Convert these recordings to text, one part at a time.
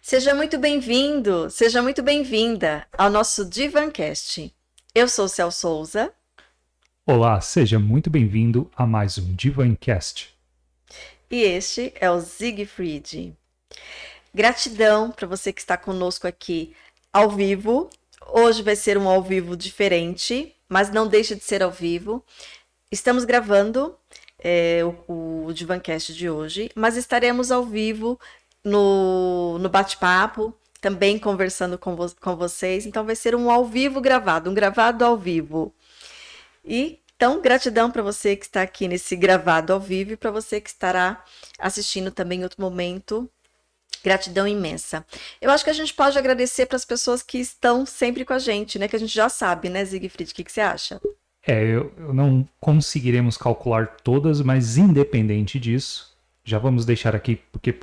Seja muito bem-vindo, seja muito bem-vinda ao nosso Divancast. Eu sou Cel Souza. Olá, seja muito bem-vindo a mais um Divancast. E este é o Siegfried. Gratidão para você que está conosco aqui ao vivo. Hoje vai ser um ao vivo diferente, mas não deixa de ser ao vivo. Estamos gravando o Divancast de hoje, mas estaremos ao vivo no bate-papo, também conversando com vocês. Então vai ser um ao vivo gravado, um gravado ao vivo. Então, gratidão para você que está aqui nesse gravado ao vivo e para você que estará assistindo também em outro momento. Gratidão imensa. Eu acho que a gente pode agradecer para as pessoas que estão sempre com a gente, né? Que a gente já sabe, né, Siegfried? O que você acha? Eu não conseguiremos calcular todas, mas independente disso, já vamos deixar aqui, porque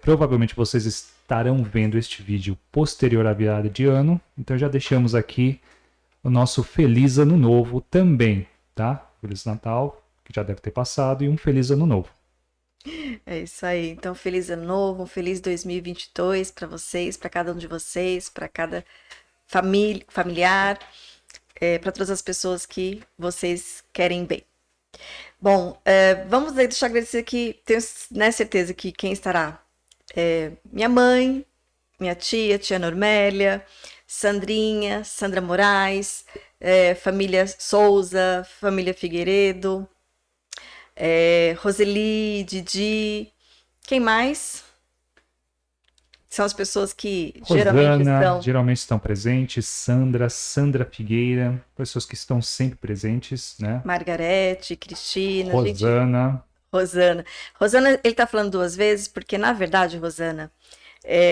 provavelmente vocês estarão vendo este vídeo posterior à virada de ano, então já deixamos aqui o nosso Feliz Ano Novo também, tá? Feliz Natal, que já deve ter passado, e um Feliz Ano Novo. É isso aí. Então, feliz ano novo, um feliz 2022 para vocês, para cada um de vocês, para cada familiar, para todas as pessoas que vocês querem bem. Bom, deixa eu agradecer aqui, tenho, né, certeza que quem estará minha mãe, minha tia Normélia, Sandrinha, Sandra Moraes, família Souza, família Figueiredo, Roseli, Didi, quem mais? São as pessoas que Rosana, geralmente estão presentes, Sandra Figueira, pessoas que estão sempre presentes, né? Margarete, Cristina, Rosana. Rosana. Rosana, ele tá falando duas vezes, porque na verdade, Rosana,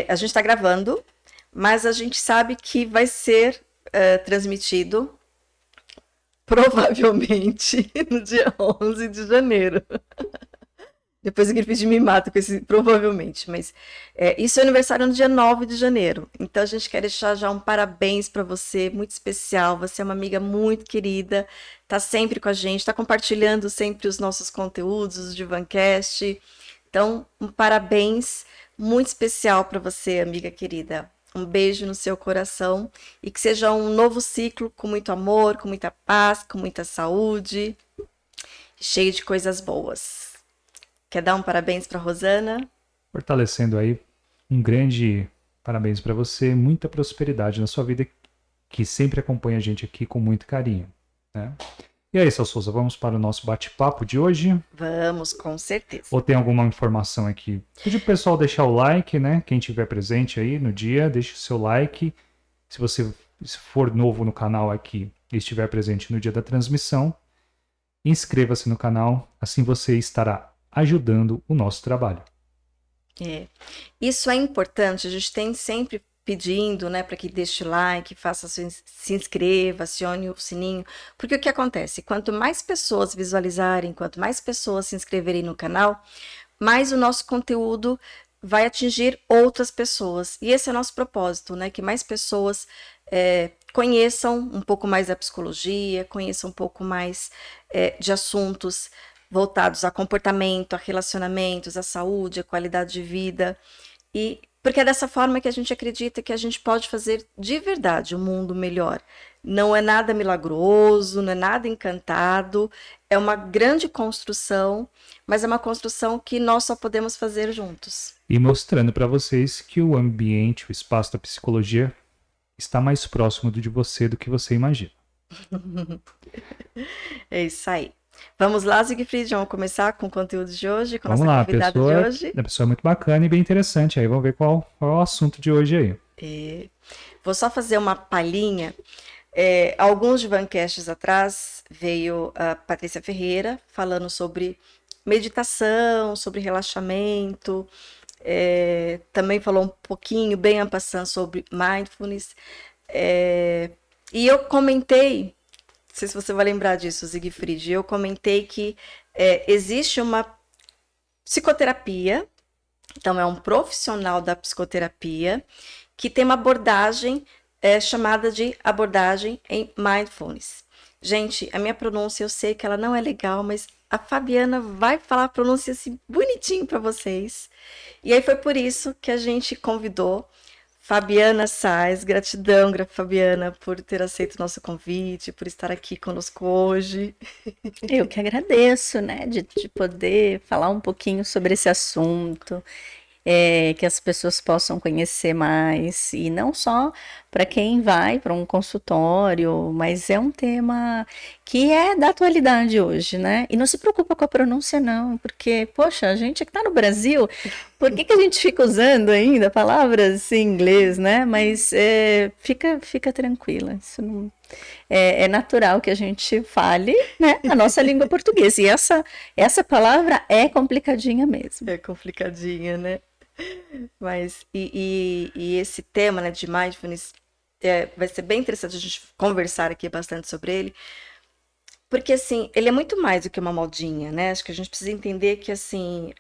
a gente está gravando, mas a gente sabe que vai ser transmitido provavelmente no dia 11 de janeiro. Depois o Griffith me mata com esse provavelmente, mas isso é aniversário no dia 9 de janeiro. Então a gente quer deixar já um parabéns para você, muito especial. Você é uma amiga muito querida, tá sempre com a gente, tá compartilhando sempre os nossos conteúdos, os Divancast. Então, um parabéns muito especial para você, amiga querida. Um beijo no seu coração e que seja um novo ciclo com muito amor, com muita paz, com muita saúde, cheio de coisas boas. Quer dar um parabéns para Rosana? Fortalecendo aí, um grande parabéns para você, muita prosperidade na sua vida, que sempre acompanha a gente aqui com muito carinho, né? E aí, Cel Souza, vamos para o nosso bate-papo de hoje? Vamos, com certeza. Ou tem alguma informação aqui? Pedir pro pessoal deixar o like, né? Quem estiver presente aí no dia, deixe o seu like. Se você for novo no canal aqui e estiver presente no dia da transmissão, inscreva-se no canal, assim você estará ajudando o nosso trabalho. Isso é importante, a gente tem sempre pedindo, né, para que deixe o like, se inscreva, acione o sininho, porque o que acontece? Quanto mais pessoas visualizarem, quanto mais pessoas se inscreverem no canal, mais o nosso conteúdo vai atingir outras pessoas. E esse é o nosso propósito, né, que mais pessoas conheçam um pouco mais da psicologia, conheçam um pouco mais de assuntos voltados a comportamento, a relacionamentos, a saúde, a qualidade de vida. E porque é dessa forma que a gente acredita que a gente pode fazer de verdade um mundo melhor. Não é nada milagroso, não é nada encantado, é uma grande construção, mas é uma construção que nós só podemos fazer juntos. E mostrando para vocês que o ambiente, o espaço da psicologia está mais próximo de você do que você imagina. É isso aí. Vamos lá, Siegfried, vamos começar com o conteúdo de hoje, com a Vamos nossa lá, convidada de hoje. a pessoa é muito bacana e bem interessante. Aí vamos ver qual é o assunto de hoje aí. Vou só fazer uma palhinha. Alguns Divancasts atrás veio a Patrícia Ferreira falando sobre meditação, sobre relaxamento. Também falou um pouquinho, bem en passant, sobre mindfulness. E eu comentei, não sei se você vai lembrar disso, Siegfried, eu comentei que existe uma psicoterapia, então é um profissional da psicoterapia que tem uma abordagem chamada de abordagem em mindfulness. Gente, a minha pronúncia eu sei que ela não é legal, mas a Fabiana vai falar a pronúncia assim bonitinho para vocês. E aí foi por isso que a gente convidou Fabiana Sais. Gratidão, Fabiana, por ter aceito o nosso convite, por estar aqui conosco hoje. Eu que agradeço, né, de poder falar um pouquinho sobre esse assunto, que as pessoas possam conhecer mais, e não só para quem vai para um consultório, mas é um tema que é da atualidade hoje, né? E não se preocupa com a pronúncia, não, porque, poxa, a gente que está no Brasil, por que a gente fica usando ainda palavras em inglês, né? Mas fica tranquila, isso não. É natural que a gente fale, né, a nossa língua portuguesa. E essa palavra é complicadinha mesmo. É complicadinha, né? Mas, e esse tema, né, de mindfulness, vai ser bem interessante a gente conversar aqui bastante sobre ele, porque, assim, ele é muito mais do que uma modinha, né? Acho que a gente precisa entender que, assim,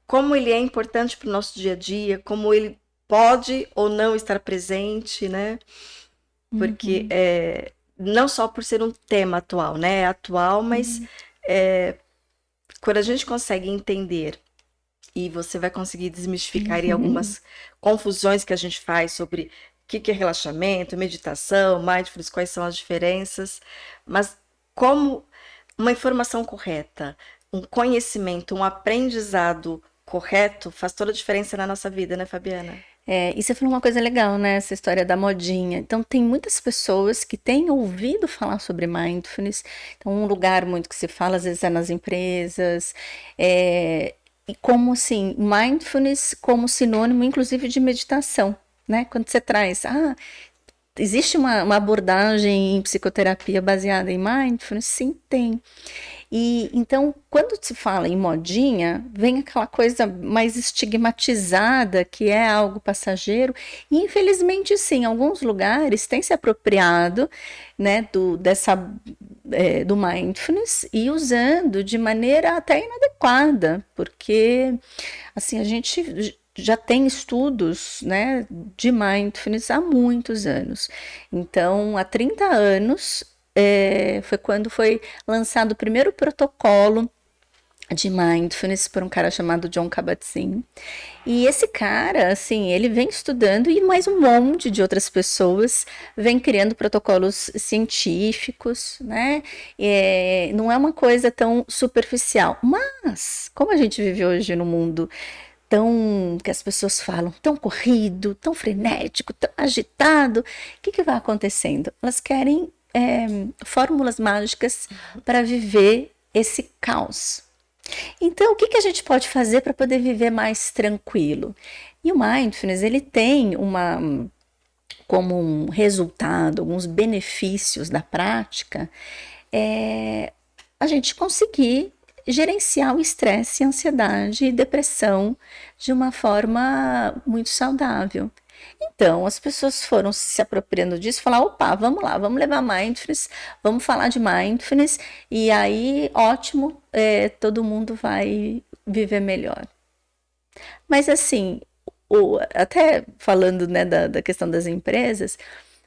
como ele é importante para o nosso dia a dia, como ele pode ou não estar presente, né? Porque não só por ser um tema atual, né? É atual, mas quando a gente consegue entender, e você vai conseguir desmistificar aí algumas confusões que a gente faz sobre o que é relaxamento, meditação, mindfulness, quais são as diferenças, mas como uma informação correta, um conhecimento, um aprendizado correto faz toda a diferença na nossa vida, né, Fabiana? E você falou uma coisa legal, né? Essa história da modinha. Então, tem muitas pessoas que têm ouvido falar sobre mindfulness. Então, um lugar muito que se fala, às vezes, é nas empresas. E como, assim, mindfulness como sinônimo, inclusive, de meditação, né? Quando você traz... existe uma abordagem em psicoterapia baseada em mindfulness? Sim, tem. E então, quando se fala em modinha, vem aquela coisa mais estigmatizada, que é algo passageiro, e infelizmente sim, alguns lugares têm se apropriado, né, do mindfulness e usando de maneira até inadequada, porque assim, a gente já tem estudos, né, de mindfulness há muitos anos. Então, há 30 anos, foi quando foi lançado o primeiro protocolo de mindfulness por um cara chamado Jon Kabat-Zinn. E esse cara, assim, ele vem estudando e mais um monte de outras pessoas vem criando protocolos científicos, né? Não é uma coisa tão superficial. Mas, como a gente vive hoje no mundo que as pessoas falam, tão corrido, tão frenético, tão agitado, o que vai acontecendo? Elas querem fórmulas mágicas para viver esse caos. Então, o que a gente pode fazer para poder viver mais tranquilo? E o mindfulness, ele tem como um resultado, alguns benefícios da prática, a gente conseguir gerenciar o estresse, ansiedade e depressão de uma forma muito saudável. Então, as pessoas foram se apropriando disso, falar, opa, vamos lá, vamos levar mindfulness, vamos falar de mindfulness, e aí, ótimo, todo mundo vai viver melhor. Mas assim, até falando, né, da questão das empresas,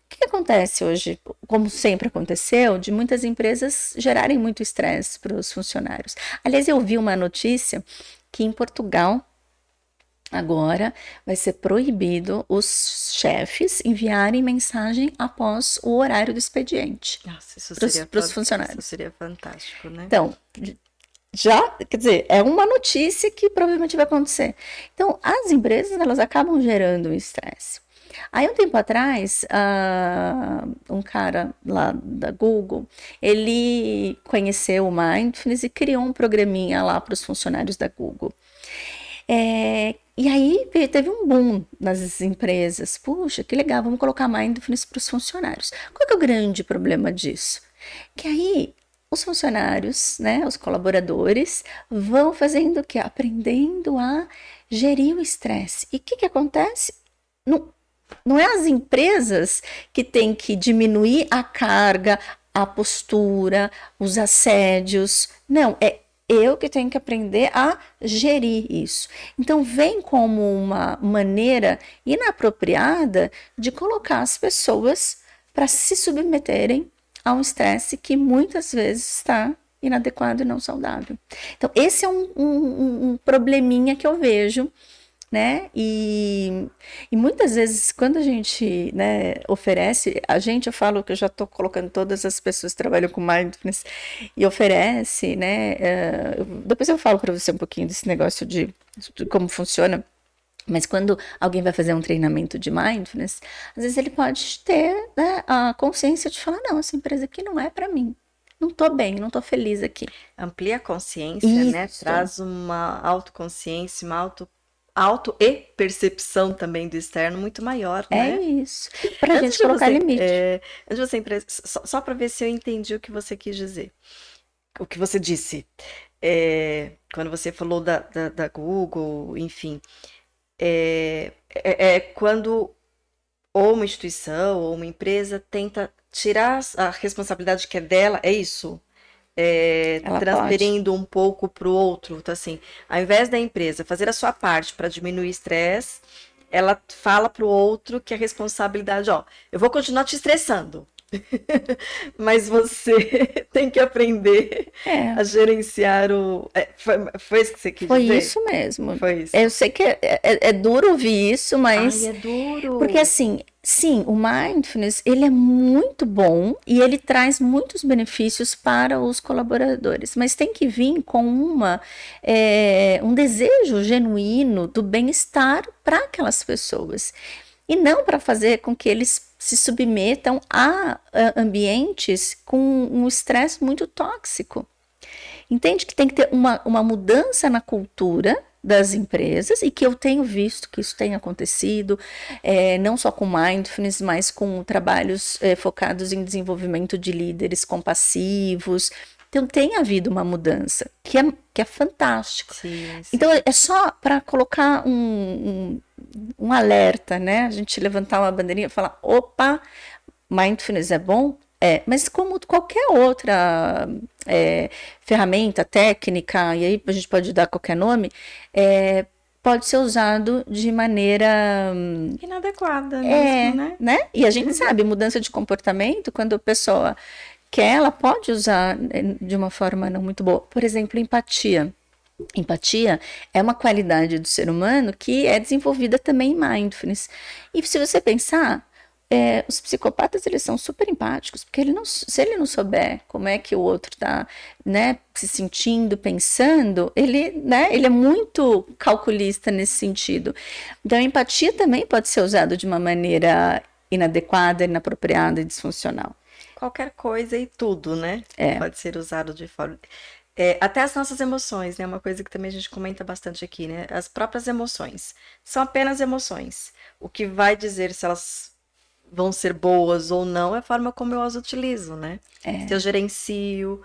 o que acontece hoje, como sempre aconteceu, de muitas empresas gerarem muito estresse para os funcionários. Aliás, eu vi uma notícia que em Portugal, agora vai ser proibido os chefes enviarem mensagem após o horário do expediente. Nossa, isso para os funcionários. Isso seria fantástico, né? Então, quer dizer, é uma notícia que provavelmente vai acontecer. Então, as empresas, elas acabam gerando um estresse. Aí, um tempo atrás, um cara lá da Google, ele conheceu o Mindfulness e criou um programinha lá para os funcionários da Google. E aí teve um boom nas empresas. Puxa, que legal, vamos colocar Mindfulness para os funcionários. Qual que é o grande problema disso? Que aí os funcionários, né, os colaboradores, vão fazendo o quê? Aprendendo a gerir o estresse. E o que acontece? Não é as empresas que têm que diminuir a carga, a postura, os assédios. Não, é eu que tenho que aprender a gerir isso. Então, vem como uma maneira inapropriada de colocar as pessoas para se submeterem a um estresse que muitas vezes está inadequado e não saudável. Então, esse é um probleminha que eu vejo, né? E muitas vezes, quando a gente, né, oferece, eu falo que eu já estou colocando todas as pessoas que trabalham com mindfulness e oferece, né? Depois eu falo para você um pouquinho desse negócio de como funciona. Mas quando alguém vai fazer um treinamento de mindfulness, às vezes ele pode ter, né, a consciência de falar, não, essa empresa aqui não é para mim. Não tô bem, não tô feliz aqui. Amplia a consciência, né? Traz uma autoconsciência, uma auto e percepção também do externo muito maior, né? É isso. Pra gente colocar limite. Antes de você entrar, só para ver se eu entendi o que você quis dizer. O que você disse. Quando você falou da Google, enfim. Quando ou uma instituição ou uma empresa tenta tirar a responsabilidade que é dela, é isso? Transferindo um pouco para o outro. Então, assim, ao invés da empresa fazer a sua parte para diminuir o estresse, ela fala para o outro que a responsabilidade, eu vou continuar te estressando. Mas você tem que aprender a gerenciar o... Foi isso que você quis dizer? Foi isso mesmo. Foi isso. Eu sei que é duro ouvir isso, mas... Ai, é duro. Porque assim, sim, o mindfulness, ele é muito bom e ele traz muitos benefícios para os colaboradores, mas tem que vir com um desejo genuíno do bem-estar para aquelas pessoas. E não para fazer com que eles se submetam a ambientes com um estresse muito tóxico. Entende que tem que ter uma mudança na cultura das empresas e que eu tenho visto que isso tem acontecido, não só com mindfulness, mas com trabalhos focados em desenvolvimento de líderes compassivos. Então tem havido uma mudança que é fantástico. Sim. Então é só para colocar um alerta, né? A gente levantar uma bandeirinha e falar, opa, mindfulness é bom? Mas como qualquer outra ferramenta, técnica, e aí a gente pode dar qualquer nome, pode ser usado de maneira inadequada mesmo, né? E a gente sabe, mudança de comportamento, quando a pessoa quer, ela pode usar de uma forma não muito boa. Por exemplo, empatia. Empatia é uma qualidade do ser humano que é desenvolvida também em mindfulness. E se você pensar, os psicopatas, eles são super empáticos, porque se ele não souber como é que o outro está, né, se sentindo, pensando, ele é muito calculista nesse sentido. Então, a empatia também pode ser usada de uma maneira inadequada, inapropriada e disfuncional. Qualquer coisa e tudo, né? Pode ser usado de forma... até as nossas emoções, né? Uma coisa que também a gente comenta bastante aqui, né? As próprias emoções. São apenas emoções. O que vai dizer se elas vão ser boas ou não é a forma como eu as utilizo, né? Se eu gerencio.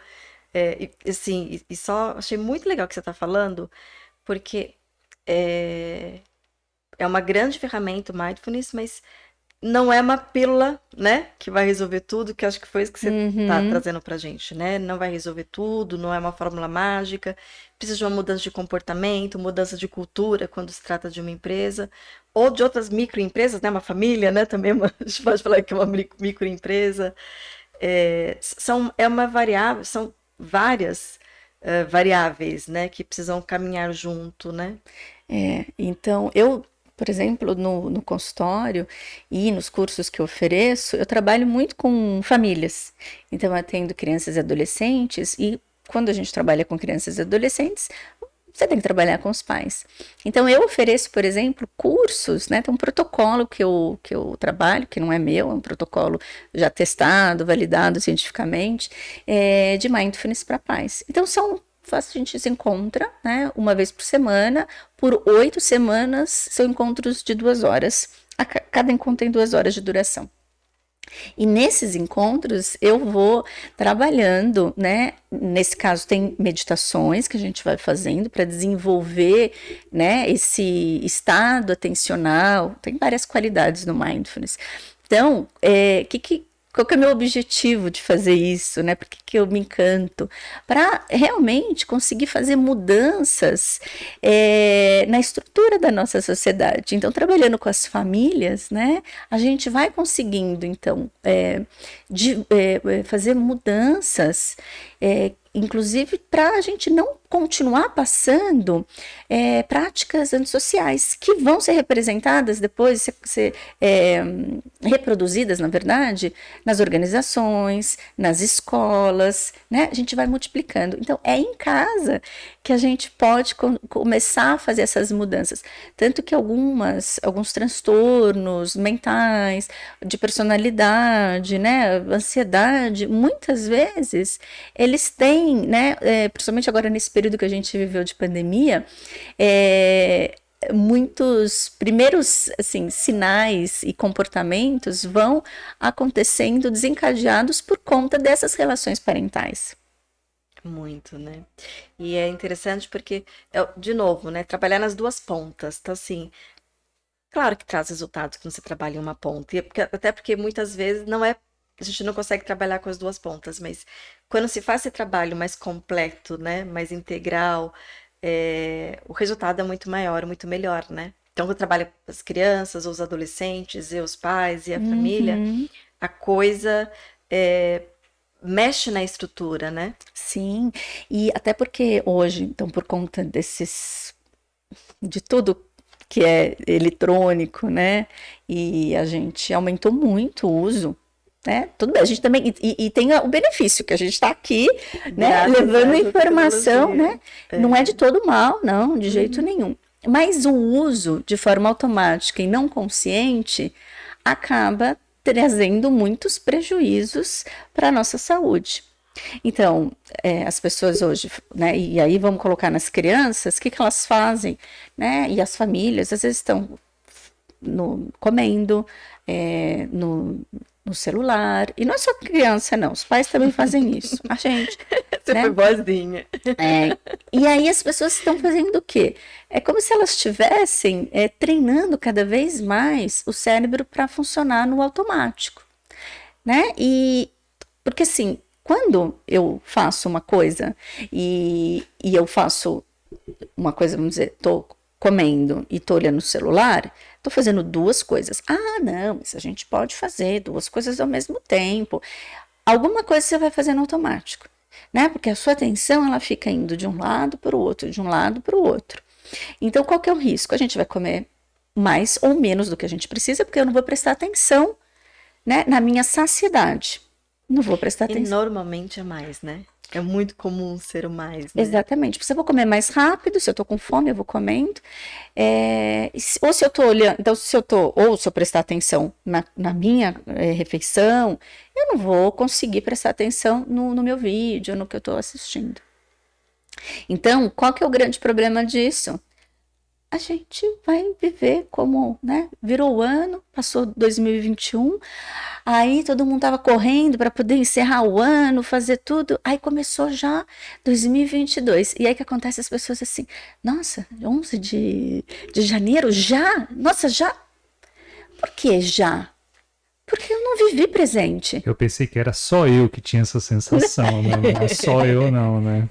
E só achei muito legal o que você está falando, porque é uma grande ferramenta o mindfulness, mas não é uma pílula, né, que vai resolver tudo, que acho que foi isso que você está trazendo pra gente, né? Não vai resolver tudo, não é uma fórmula mágica, precisa de uma mudança de comportamento, mudança de cultura quando se trata de uma empresa, ou de outras microempresas, né? Uma família, né? Também a gente pode falar que é uma microempresa. São várias variáveis, né, que precisam caminhar junto, né? Então, por exemplo, no consultório e nos cursos que eu ofereço, eu trabalho muito com famílias. Então, eu atendo crianças e adolescentes, e quando a gente trabalha com crianças e adolescentes, você tem que trabalhar com os pais. Então, eu ofereço, por exemplo, cursos, né? Tem um protocolo que eu trabalho, que não é meu, é um protocolo já testado, validado cientificamente, de mindfulness para pais. Então, a gente se encontra, né, uma vez por semana, por 8 semanas, são encontros de 2 horas. Cada encontro tem 2 horas de duração. E nesses encontros eu vou trabalhando, né? Nesse caso tem meditações que a gente vai fazendo para desenvolver, né, esse estado atencional. Tem várias qualidades no mindfulness. Então, Qual que é o meu objetivo de fazer isso, né? Por que eu me encanto? Para realmente conseguir fazer mudanças na estrutura da nossa sociedade. Então, trabalhando com as famílias, né? A gente vai conseguindo, então, fazer mudanças, inclusive para a gente não continuar passando práticas antissociais que vão ser representadas depois, reproduzidas, na verdade, nas organizações, nas escolas, né? A gente vai multiplicando. Então, é em casa que a gente pode começar a fazer essas mudanças. Tanto que alguns transtornos mentais, de personalidade, né? Ansiedade, muitas vezes, eles têm, né? Principalmente agora nesse período que a gente viveu de pandemia, muitos primeiros assim, sinais e comportamentos vão acontecendo desencadeados por conta dessas relações parentais. Muito, né? E é interessante porque, de novo, né? Trabalhar nas duas pontas. Então, assim, claro que traz resultados quando você trabalha em uma ponta. Até porque muitas vezes a gente não consegue trabalhar com as duas pontas, mas quando se faz esse trabalho mais completo, né? Mais integral, o resultado é muito maior, muito melhor, né? Então, quando trabalha com as crianças, os adolescentes, e os pais e a família, a coisa mexe na estrutura, né? Sim, e até porque hoje, então, por conta de tudo que é eletrônico, né? E a gente aumentou muito o uso, né? Tudo bem, a gente também e tem o benefício que a gente está aqui, né? Levando informação, né? Não é de todo mal, não, de jeito nenhum. Mas o uso de forma automática e não consciente acaba trazendo muitos prejuízos para a nossa saúde. Então, as pessoas hoje, né, e aí vamos colocar nas crianças, o que elas fazem, né, e as famílias, às vezes estão comendo, no celular, e não é só criança não, os pais também fazem isso, a gente. Você né? foi boazinha. E aí as pessoas estão fazendo o quê? É como se elas estivessem treinando cada vez mais o cérebro para funcionar no automático, né? Porque assim, quando eu faço uma coisa e eu faço uma coisa, vamos dizer, tô comendo e tô olhando o celular, tô fazendo duas coisas. Ah, não, mas a gente pode fazer duas coisas ao mesmo tempo. Alguma coisa você vai fazer no automático, né? Porque a sua atenção, ela fica indo de um lado para o outro, de um lado para o outro. Então, qual que é o risco? A gente vai comer mais ou menos do que a gente precisa, porque eu não vou prestar atenção, né, na minha saciedade. Não vou prestar atenção. E normalmente é mais, né? É muito comum ser o mais, né? Exatamente. Se eu vou comer mais rápido, se eu tô com fome, eu vou comendo. Ou se eu tô olhando, então se eu prestar atenção na minha refeição, eu não vou conseguir prestar atenção no meu vídeo, no que eu tô assistindo. Então, qual que é o grande problema disso? A gente vai viver como, né? Virou o ano, passou 2021, aí todo mundo tava correndo para poder encerrar o ano, fazer tudo, aí começou já 2022, e aí que acontece as pessoas assim, nossa, 11 de janeiro, já? Nossa, já? Por que já? Porque eu não vivi presente. Eu pensei que era só eu que tinha essa sensação, né? Não é só eu não, né?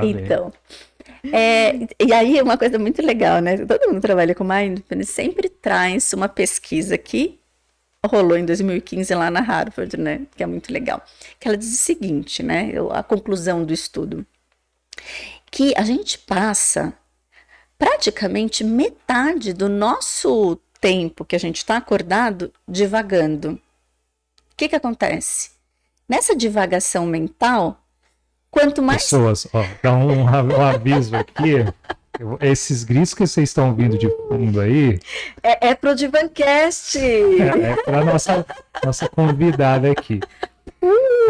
Então... e aí uma coisa muito legal, né? Todo mundo trabalha com Mindfulness, sempre traz uma pesquisa que rolou em 2015 lá na Harvard, né? Que é muito legal. Que ela diz o seguinte, né? A conclusão do estudo. Que a gente passa praticamente metade do nosso tempo que a gente está acordado divagando. O que acontece? Nessa divagação mental, quanto mais... Pessoas, dá um aviso aqui. Esses gritos que vocês estão ouvindo de fundo aí... É pro Divancast! É para nossa convidada aqui.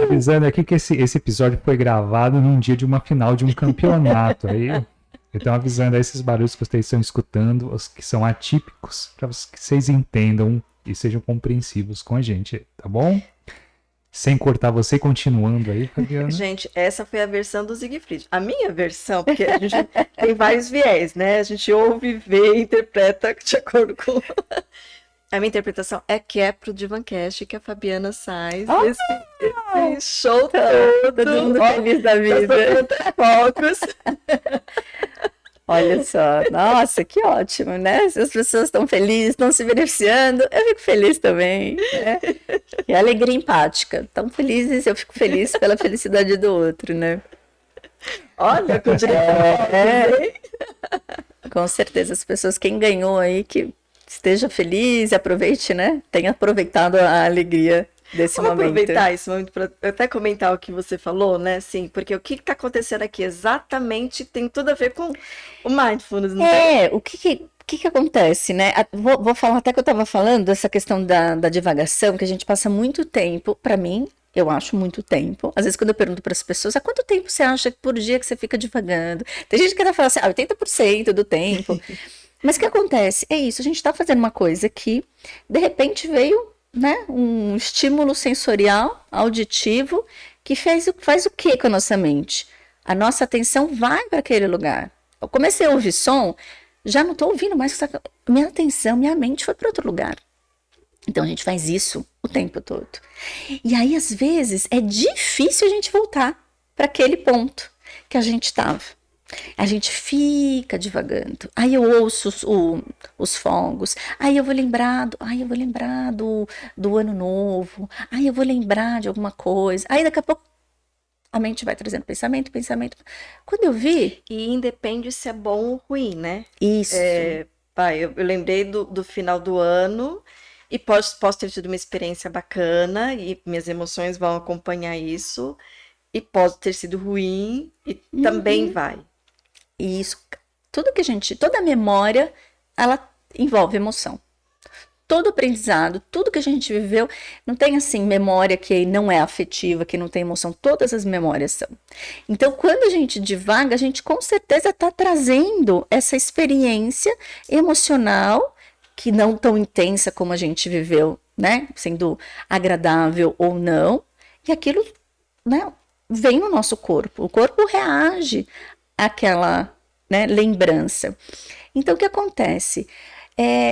Avisando aqui que esse episódio foi gravado num dia de uma final de um campeonato. Aí, então, avisando aí esses barulhos que vocês estão escutando, os que são atípicos, para que vocês entendam e sejam compreensivos com a gente, tá bom? Sem cortar você, continuando aí, Fabiana. Gente, essa foi a versão do Siegfried. A minha versão, porque a gente tem vários viés, né? A gente ouve, vê, interpreta de acordo com... A minha interpretação é que é pro Divancast que a Fabiana sai. Ah! Esse show Todo mundo Ó, feliz da já tô vida. com focos. Olha só, nossa, que ótimo, né? Se as pessoas estão felizes, estão se beneficiando, eu fico feliz também, né? E a alegria empática. Estão felizes, eu fico feliz pela felicidade do outro, né? Olha, com direito. Com certeza, as pessoas, quem ganhou aí, que esteja feliz e aproveite, né? Tenha aproveitado a alegria desse Vamos momento. aproveitar esse momento para até comentar o que você falou, né? Sim, porque o que está acontecendo aqui exatamente tem tudo a ver com o mindfulness, não tem? O que acontece, né? Vou falar até que eu estava falando dessa questão da divagação, que a gente passa muito tempo, para mim, eu acho muito tempo. Às vezes, quando eu pergunto para as pessoas, há quanto tempo você acha por dia que você fica divagando? Tem gente que até fala assim, 80% do tempo. Mas o que acontece? É isso, a gente está fazendo uma coisa que, de repente, veio, né, um estímulo sensorial, auditivo, que faz o que com a nossa mente? A nossa atenção vai para aquele lugar. Eu comecei a ouvir som, já não estou ouvindo mais, minha atenção, minha mente foi para outro lugar. Então a gente faz isso o tempo todo. E aí, às vezes, é difícil a gente voltar para aquele ponto que a gente estava. A gente fica divagando. Aí eu ouço os fogos. Aí eu vou lembrar do ano novo. Aí eu vou lembrar de alguma coisa. Aí daqui a pouco a mente vai trazendo pensamento. Quando eu vi... E independe se é bom ou ruim, né? Isso. Eu lembrei do final do ano e posso ter tido uma experiência bacana e minhas emoções vão acompanhar isso. E pode ter sido ruim e também vai. E isso, toda a memória, ela envolve emoção. Todo aprendizado, tudo que a gente viveu, não tem assim memória que não é afetiva, que não tem emoção, todas as memórias são. Então, quando a gente divaga, a gente com certeza está trazendo essa experiência emocional, que não tão intensa como a gente viveu, né? Sendo agradável ou não, e aquilo, né, vem no nosso corpo. O corpo reage àquela, né, lembrança. Então, o que acontece?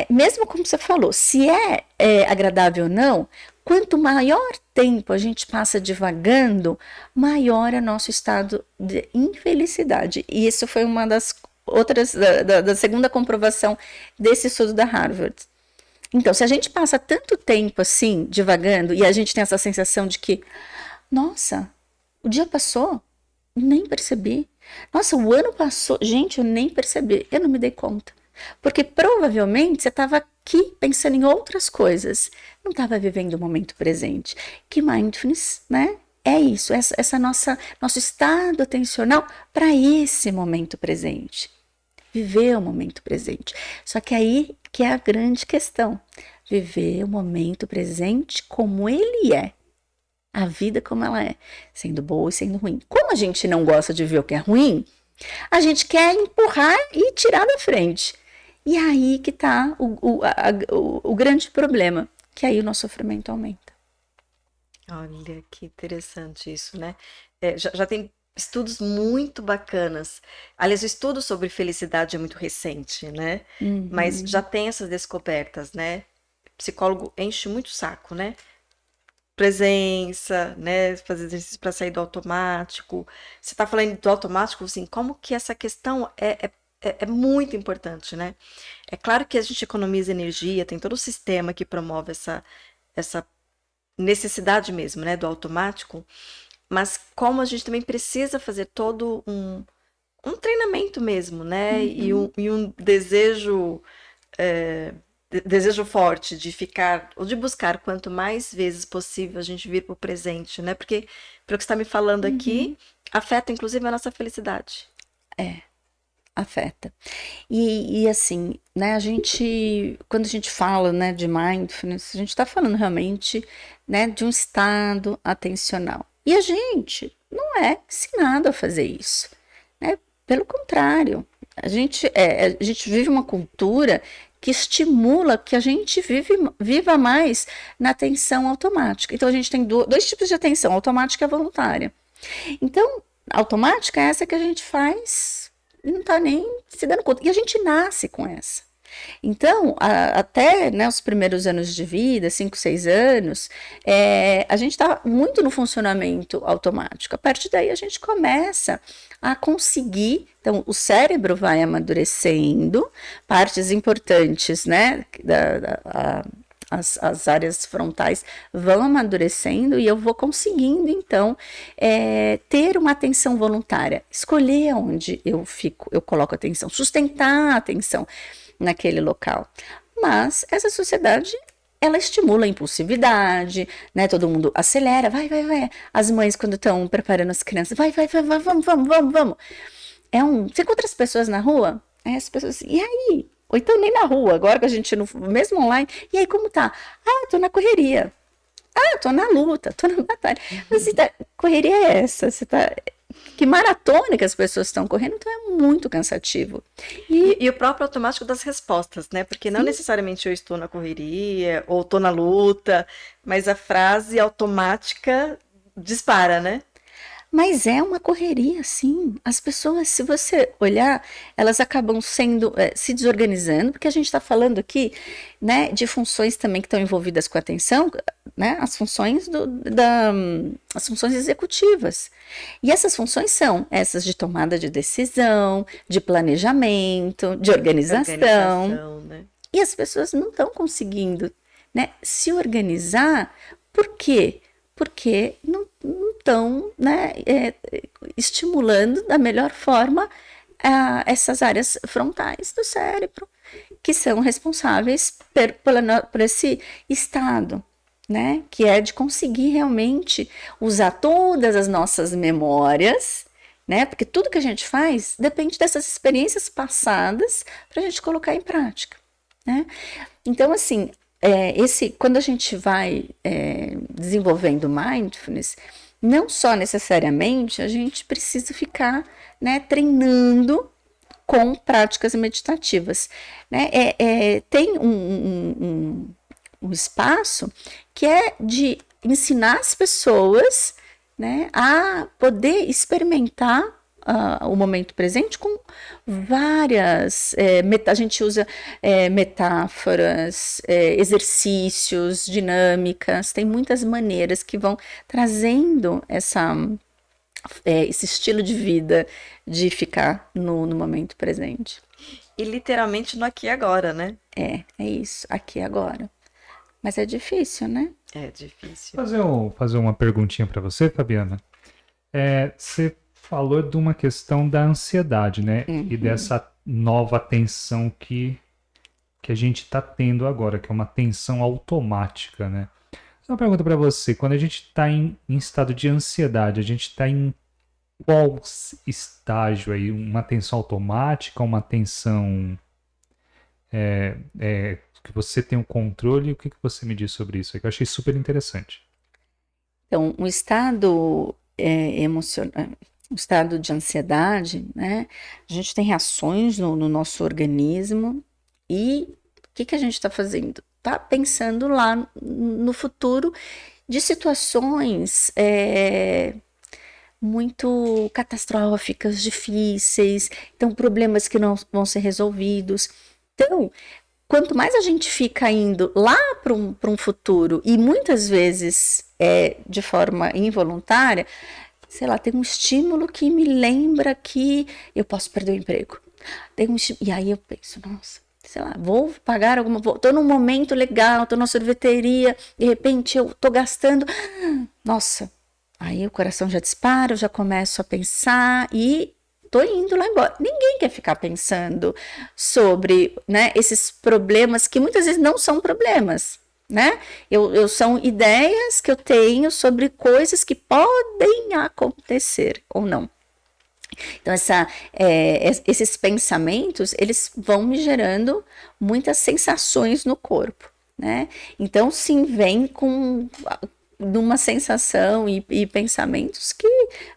Mesmo como você falou, se é agradável ou não, quanto maior tempo a gente passa divagando, maior é nosso estado de infelicidade. E isso foi uma das outras, da segunda comprovação desse estudo da Harvard. Então, se a gente passa tanto tempo assim, divagando, e a gente tem essa sensação de que, nossa, o dia passou, nem percebi. Nossa, o ano passou, gente, eu nem percebi, eu não me dei conta. Porque provavelmente você estava aqui pensando em outras coisas, não estava vivendo o momento presente. Que mindfulness, né? É isso, essa nosso estado atencional para esse momento presente. Viver o momento presente. Só que aí que é a grande questão. Viver o momento presente como ele é. A vida como ela é, sendo boa e sendo ruim. Como a gente não gosta de ver o que é ruim, a gente quer empurrar e tirar da frente. E aí que está o grande problema, que aí o nosso sofrimento aumenta. Olha, que interessante isso, né? Já tem estudos muito bacanas. Aliás, o estudo sobre felicidade é muito recente, né? Mas já tem essas descobertas, né? O psicólogo enche muito o saco, né? Presença, né? Fazer exercício para sair do automático. Você está falando do automático, assim, como que essa questão é muito importante, né? É claro que a gente economiza energia, tem todo o sistema que promove essa necessidade mesmo, né, do automático, mas como a gente também precisa fazer todo um treinamento mesmo, né, e um desejo forte de ficar, ou de buscar quanto mais vezes possível a gente vir para o presente, né, porque pelo que você está me falando aqui, afeta inclusive a nossa felicidade. Afeta. E assim, né, quando a gente fala, né, de mindfulness, a gente está falando realmente, né, de um estado atencional. E a gente não é ensinado a fazer isso, né? Pelo contrário, a gente vive uma cultura que estimula que a gente viva mais na atenção automática. Então a gente tem dois tipos de atenção, automática e voluntária. Então, a automática é essa que a gente faz, não tá nem se dando conta. E a gente nasce com essa. Então, até, né, os primeiros anos de vida, 5, 6 anos, a gente está muito no funcionamento automático. A partir daí, a gente começa a conseguir. Então, o cérebro vai amadurecendo, partes importantes, né, as áreas frontais vão amadurecendo e eu vou conseguindo, então, ter uma atenção voluntária, escolher onde eu coloco atenção, sustentar a atenção naquele local. Mas essa sociedade, ela estimula a impulsividade, né? Todo mundo acelera, vai. As mães, quando estão preparando as crianças, vai, vamos. Você encontra as pessoas na rua, as pessoas assim, e aí? Ou então nem na rua, agora que a gente, mesmo online, e aí como tá? Tô na correria. Tô na luta, tô na batalha. Mas correria é essa? Que maratona que as pessoas estão correndo, então é muito cansativo. E o próprio automático das respostas, né? Porque não necessariamente eu estou na correria ou estou na luta, mas a frase automática dispara, né? Mas é uma correria, sim. As pessoas, se você olhar, elas acabam se desorganizando, porque a gente está falando aqui, né, de funções também que estão envolvidas com a atenção, né, as funções as funções executivas. E essas funções são essas de tomada de decisão, de planejamento, de organização. Né? E as pessoas não estão conseguindo, né, se organizar. Por quê? Porque não estão, né, estimulando da melhor forma essas áreas frontais do cérebro, que são responsáveis por esse estado, né, que é de conseguir realmente usar todas as nossas memórias, né, porque tudo que a gente faz depende dessas experiências passadas para a gente colocar em prática, né? Então, assim, quando a gente vai desenvolvendo mindfulness, não só necessariamente a gente precisa ficar, né, treinando com práticas meditativas, né? Tem um espaço que é de ensinar as pessoas, né, a poder experimentar o momento presente com várias, a gente usa metáforas, exercícios, dinâmicas, tem muitas maneiras que vão trazendo esse estilo de vida de ficar no momento presente. E literalmente no aqui e agora, né? É isso, aqui e agora. Mas é difícil, né? É difícil. Fazer uma perguntinha para você, Fabiana. Você falou de uma questão da ansiedade, né? Uhum. E dessa nova tensão que a gente está tendo agora, que é uma tensão automática, né? Uma pergunta para você. Quando a gente está em estado de ansiedade, a gente está em qual estágio aí? Uma tensão automática, uma tensão que você tem o controle? O que você me diz sobre isso? Que eu achei super interessante. Então, um estado emocional, um estado de ansiedade, né? A gente tem reações no nosso organismo e o que a gente está fazendo? Está pensando lá no futuro de situações muito catastróficas, difíceis, então problemas que não vão ser resolvidos. Então, quanto mais a gente fica indo lá para um futuro e muitas vezes de forma involuntária, sei lá, tem um estímulo que me lembra que eu posso perder o emprego. E aí eu penso, nossa, sei lá, vou pagar tô num momento legal, tô na sorveteria, de repente eu tô gastando, nossa, aí o coração já dispara, eu já começo a pensar e tô indo lá embora. Ninguém quer ficar pensando sobre, né, esses problemas que muitas vezes não são problemas, né? São ideias que eu tenho sobre coisas que podem acontecer ou não. Então, esses pensamentos, eles vão me gerando muitas sensações no corpo, né? Então, sim, vem com uma sensação e pensamentos que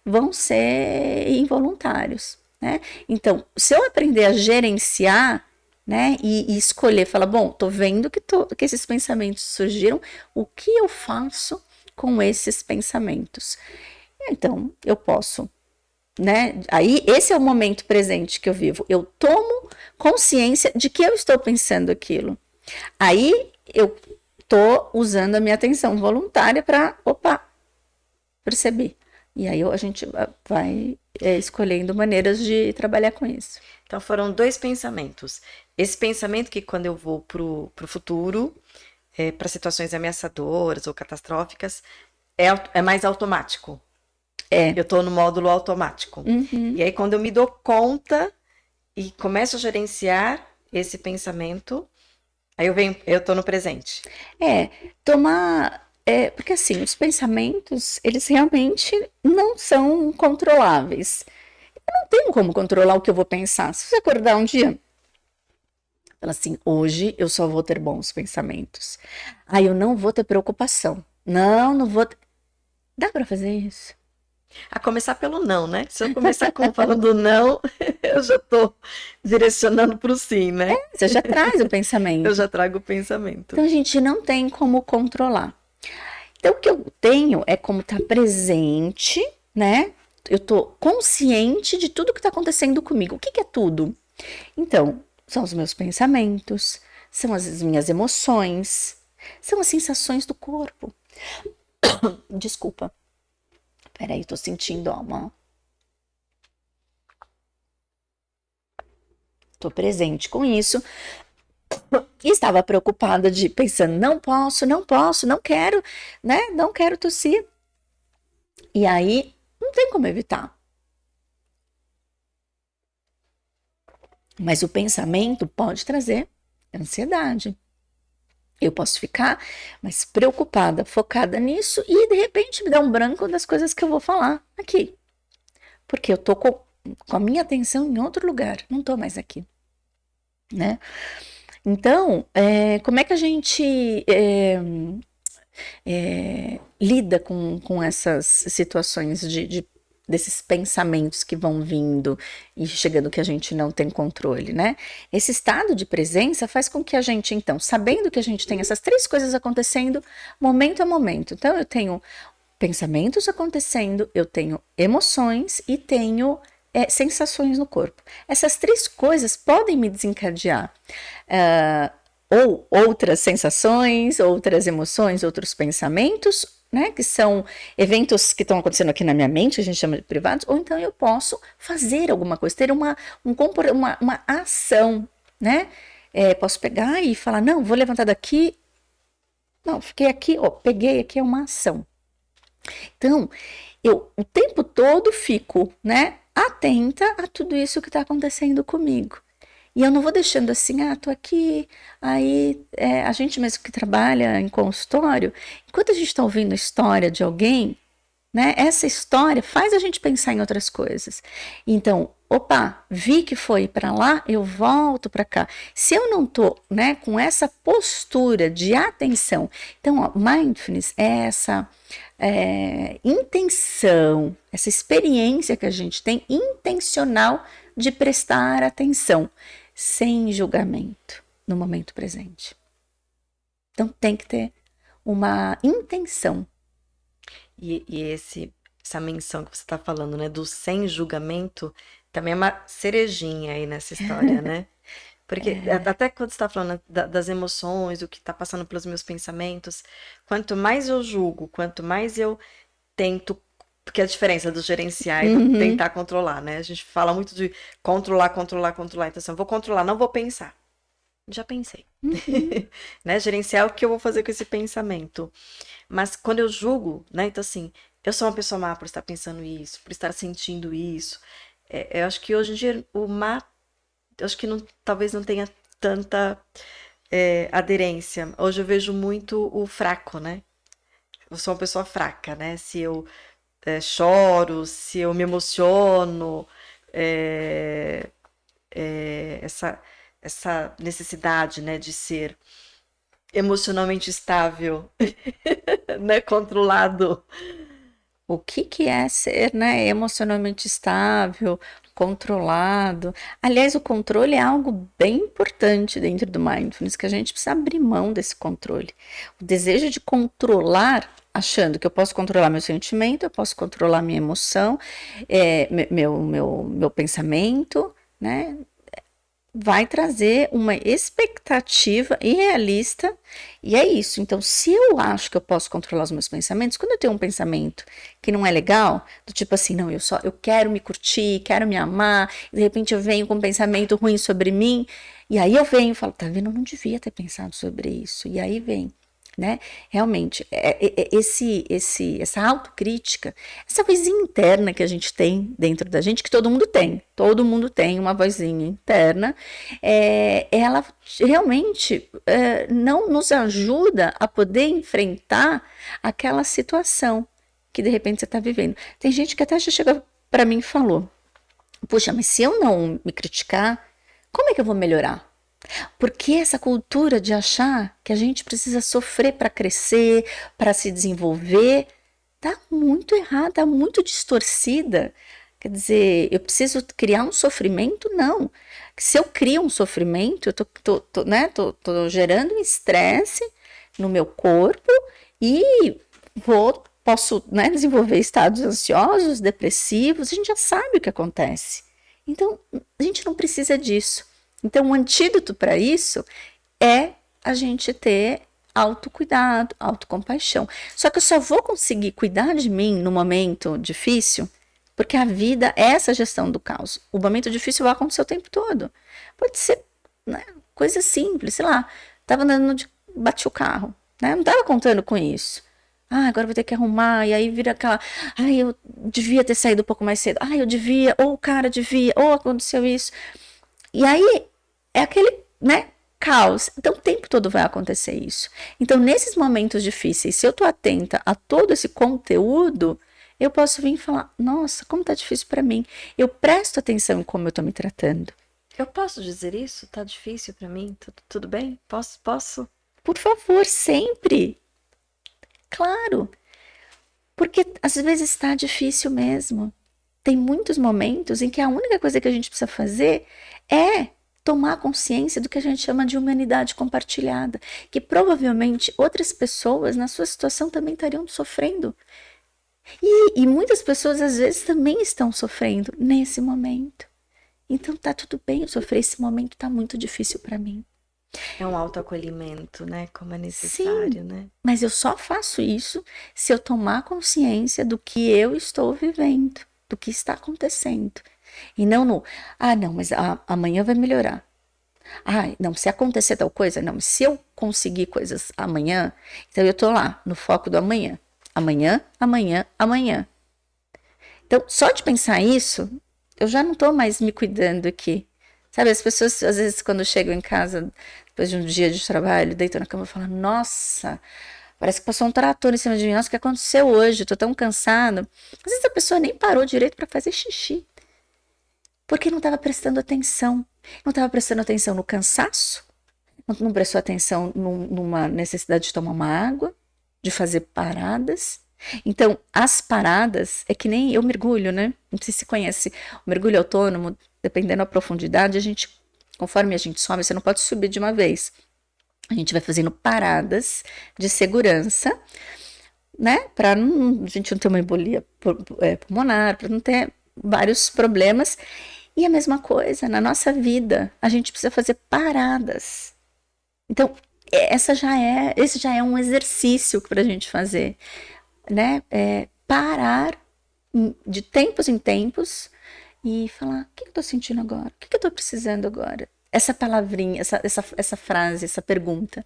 vão ser involuntários, né? Então, se eu aprender a gerenciar, né, e escolher, falar, bom, tô vendo que esses pensamentos surgiram, o que eu faço com esses pensamentos? Então, eu posso né? Aí esse é o momento presente que eu vivo. Eu tomo consciência de que eu estou pensando aquilo. Aí eu tô usando a minha atenção voluntária para, opa, perceber. E aí a gente vai escolhendo maneiras de trabalhar com isso. Então foram 2 pensamentos. Esse pensamento que quando eu vou pro futuro, para situações ameaçadoras ou catastróficas, é mais automático. Eu tô no módulo automático. E aí quando eu me dou conta e começo a gerenciar esse pensamento, aí eu tô no presente. Porque assim, os pensamentos, eles realmente não são controláveis. Eu não tenho como controlar o que eu vou pensar. Se você acordar um dia, fala assim, hoje eu só vou ter bons pensamentos. Aí eu não vou ter preocupação. Não vou ter... Dá para fazer isso? A começar pelo não, né? Se eu começar falando não, eu já tô direcionando pro sim, né? Você já traz o pensamento. Eu já trago o pensamento. Então a gente não tem como controlar. Então, o que eu tenho é como estar presente, né? Eu estou consciente de tudo que está acontecendo comigo. O que é tudo? Então, são os meus pensamentos, são as minhas emoções, são as sensações do corpo. Desculpa. Peraí, estou sentindo uma... Estou presente com isso. E estava preocupada pensando, não posso, não quero, né? Não quero tossir. E aí, não tem como evitar. Mas o pensamento pode trazer ansiedade. Eu posso ficar mais preocupada, focada nisso e de repente me dá um branco das coisas que eu vou falar aqui. Porque eu tô com a minha atenção em outro lugar, não tô mais aqui, né? Então, como é que a gente lida com essas situações desses pensamentos que vão vindo e chegando que a gente não tem controle, né? Esse estado de presença faz com que a gente, então, sabendo que a gente tem essas 3 coisas acontecendo, momento a momento. Então, eu tenho pensamentos acontecendo, eu tenho emoções e tenho sensações no corpo. Essas 3 coisas podem me desencadear ou outras sensações, outras emoções, outros pensamentos, né, que são eventos que estão acontecendo aqui na minha mente, a gente chama de privados, ou então eu posso fazer alguma coisa, ter uma ação, né? Posso pegar e falar, não, vou levantar daqui, não, fiquei aqui, peguei aqui, é uma ação. Então, eu o tempo todo fico, né, atenta a tudo isso que está acontecendo comigo. E eu não vou deixando assim, tô aqui, aí a gente mesmo que trabalha em consultório, enquanto a gente está ouvindo a história de alguém, né, essa história faz a gente pensar em outras coisas. Então, opa, vi que foi para lá, eu volto para cá. Se eu não tô, né, com essa postura de atenção, então, mindfulness é essa intenção, essa experiência que a gente tem intencional de prestar atenção, sem julgamento, no momento presente. Então tem que ter uma intenção. E essa menção que você está falando, né, do sem julgamento, também é uma cerejinha aí nessa história, né? Porque até quando você está falando das emoções, o que está passando pelos meus pensamentos, quanto mais eu julgo, quanto mais eu tento, porque a diferença do gerenciar e do tentar controlar, né? A gente fala muito de controlar. Então assim, eu vou controlar, não vou pensar. Já pensei. Né? Gerenciar o que eu vou fazer com esse pensamento. Mas quando eu julgo, né? Então assim, eu sou uma pessoa má por estar pensando isso, por estar sentindo isso. Eu acho que hoje em dia o má, eu acho que talvez não tenha tanta aderência. Hoje eu vejo muito o fraco, né? Eu sou uma pessoa fraca, né? Se eu choro, se eu me emociono, essa necessidade, né, de ser emocionalmente estável, né, controlado. O que é ser, né, emocionalmente estável? controlado. Aliás, o controle é algo bem importante dentro do mindfulness, que a gente precisa abrir mão desse controle. O desejo de controlar, achando que eu posso controlar meu sentimento, eu posso controlar minha emoção, meu pensamento, né? Vai trazer uma expectativa irrealista, e é isso. Então, se eu acho que eu posso controlar os meus pensamentos, quando eu tenho um pensamento que não é legal, do tipo assim, não, eu quero me curtir, quero me amar, e de repente eu venho com um pensamento ruim sobre mim, e aí eu venho e falo, tá vendo, eu não devia ter pensado sobre isso, e aí vem, né? Realmente, essa autocrítica, essa vozinha interna que a gente tem dentro da gente, que todo mundo tem uma vozinha interna, ela realmente não nos ajuda a poder enfrentar aquela situação que de repente você está vivendo. Tem gente que até já chegou para mim e falou, puxa, mas se eu não me criticar, como é que eu vou melhorar? Porque essa cultura de achar que a gente precisa sofrer para crescer, para se desenvolver, tá muito errada, tá muito distorcida. Quer dizer, eu preciso criar um sofrimento? Não. Se eu crio um sofrimento, eu tô gerando um estresse no meu corpo e posso, né, desenvolver estados ansiosos, depressivos, a gente já sabe o que acontece. Então, a gente não precisa disso. Então, o antídoto para isso é a gente ter autocuidado, autocompaixão. Só que eu só vou conseguir cuidar de mim no momento difícil, porque a vida é essa gestão do caos. O momento difícil vai acontecer o tempo todo. Pode ser, né, coisa simples, sei lá, estava andando, bati o carro, né, não estava contando com isso. Agora vou ter que arrumar, e aí vira aquela, eu devia ter saído um pouco mais cedo, eu devia, ou o cara devia, ou aconteceu isso. E aí é aquele, né, caos. Então o tempo todo vai acontecer isso. Então nesses momentos difíceis, se eu tô atenta a todo esse conteúdo, eu posso vir e falar, nossa, como tá difícil para mim. Eu presto atenção em como eu tô me tratando. Eu posso dizer isso? Tá difícil para mim? Tudo bem? Posso? Por favor, sempre. Claro. Porque às vezes está difícil mesmo. Tem muitos momentos em que a única coisa que a gente precisa fazer é tomar consciência do que a gente chama de humanidade compartilhada, que provavelmente outras pessoas na sua situação também estariam sofrendo. E muitas pessoas às vezes também estão sofrendo nesse momento. Então tá tudo bem eu sofrer, esse momento tá muito difícil para mim. É um autoacolhimento, né? Como é necessário, Sim, né? mas eu só faço isso se eu tomar consciência do que eu estou vivendo, do que está acontecendo. E não não, mas amanhã vai melhorar. Não, se acontecer tal coisa, não, se eu conseguir coisas amanhã, então eu tô lá, no foco do amanhã. Amanhã, amanhã, amanhã. Então, só de pensar isso, eu já não tô mais me cuidando aqui. Sabe, as pessoas, às vezes, quando chegam em casa, depois de um dia de trabalho, deitam na cama e falam, nossa, parece que passou um trator em cima de mim, nossa, o que aconteceu hoje? Eu tô tão cansado. Às vezes a pessoa nem parou direito para fazer xixi. Porque não estava prestando atenção. Não estava prestando atenção no cansaço, não prestou atenção numa necessidade de tomar uma água, de fazer paradas. Então, as paradas, é que nem eu mergulho, né? Não sei se conhece o mergulho autônomo, dependendo da profundidade, conforme a gente sobe, você não pode subir de uma vez. A gente vai fazendo paradas de segurança, né? Para a gente não ter uma embolia pulmonar, para não ter vários problemas. E a mesma coisa, na nossa vida, a gente precisa fazer paradas. Então, esse já é um exercício para a gente fazer, né? Parar de tempos em tempos e falar, o que eu estou sentindo agora? O que eu estou precisando agora? Essa palavrinha, essa frase, essa pergunta,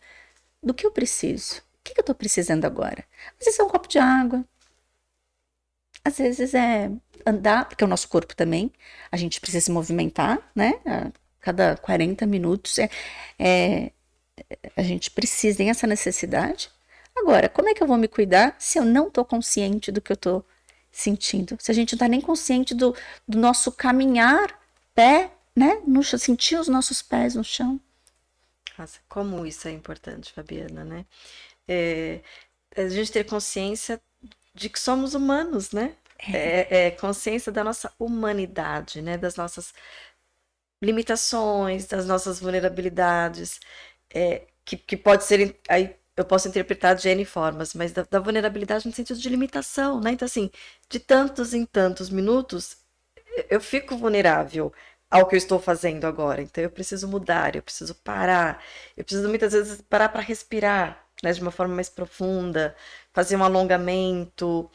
do que eu preciso? O que eu estou precisando agora? Às vezes é um copo de água, às vezes é andar, porque é o nosso corpo também, a gente precisa se movimentar, né? A cada 40 minutos a gente precisa, tem essa necessidade. Agora, como é que eu vou me cuidar se eu não estou consciente do que eu estou sentindo? Se a gente não está nem consciente do nosso caminhar, pé, né? Sentir os nossos pés no chão. Nossa, como isso é importante, Fabiana, né? A gente ter consciência de que somos humanos, né? é consciência da nossa humanidade, né? Das nossas limitações, das nossas vulnerabilidades, que pode ser, aí eu posso interpretar de N formas, mas da vulnerabilidade no sentido de limitação, né? Então, assim, de tantos em tantos minutos, eu fico vulnerável ao que eu estou fazendo agora. Então, eu preciso mudar, eu preciso parar, eu preciso muitas vezes parar para respirar, né? De uma forma mais profunda, fazer um alongamento.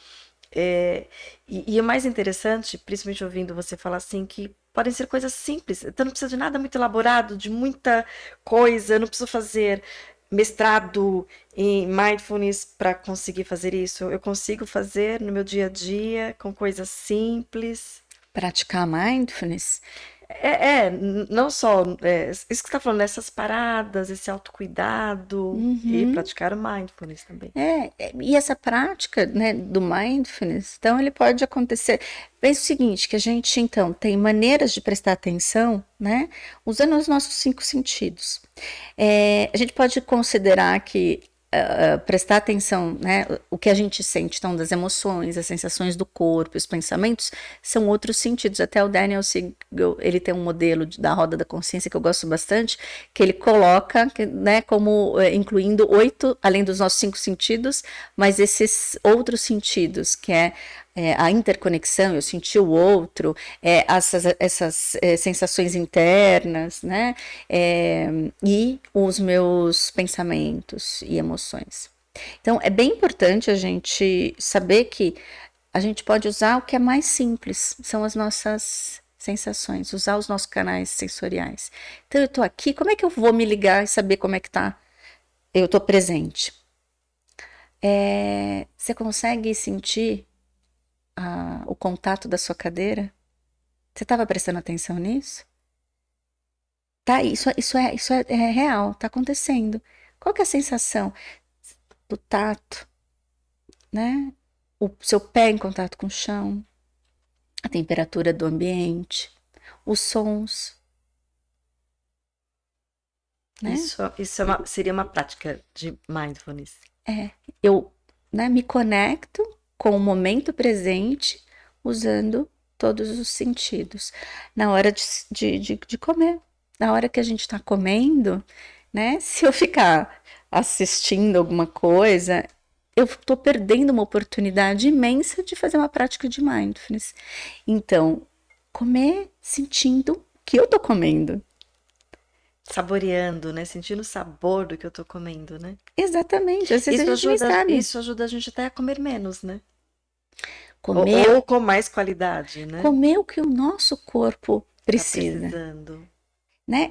E o mais interessante, principalmente ouvindo você falar assim, que podem ser coisas simples. Então não precisa de nada muito elaborado, de muita coisa. Eu não preciso fazer mestrado em mindfulness para conseguir fazer isso. Eu consigo fazer no meu dia a dia com coisas simples. Praticar mindfulness. Não só isso que você está falando, essas paradas, esse autocuidado e praticar o mindfulness também. E essa prática, né, do mindfulness, então ele pode acontecer. Pensa o seguinte, que a gente então tem maneiras de prestar atenção, né, usando os nossos 5 sentidos. A gente pode considerar que prestar atenção, né, o que a gente sente, então, das emoções, as sensações do corpo, os pensamentos, são outros sentidos. Até o Daniel Siegel, ele tem um modelo da roda da consciência que eu gosto bastante, que ele coloca, né, como incluindo 8, além dos nossos 5 sentidos, mas esses outros sentidos, que a interconexão, eu sentir o outro, essas sensações internas, né? E os meus pensamentos e emoções. Então, é bem importante a gente saber que a gente pode usar o que é mais simples, são as nossas sensações, usar os nossos canais sensoriais. Então, eu estou aqui, como é que eu vou me ligar e saber como é que tá? Eu estou presente. Você consegue sentir o contato da sua cadeira? Você estava prestando atenção nisso? Tá, isso é real, tá acontecendo. Qual que é a sensação do tato, né? O seu pé em contato com o chão, a temperatura do ambiente, os sons, né? Isso seria uma prática de mindfulness. Eu, né, me conecto com o momento presente usando todos os sentidos. Na hora de comer, na hora que a gente está comendo, né? Se eu ficar assistindo alguma coisa, eu estou perdendo uma oportunidade imensa de fazer uma prática de mindfulness. Então, comer sentindo que eu estou comendo. Saboreando, né? Sentindo o sabor do que eu tô comendo, né? Exatamente. Às vezes a gente nem sabe. Isso ajuda a gente até a comer menos, né? Comer, ou com mais qualidade, né? comer o que o nosso corpo Tá precisa. precisando. Né?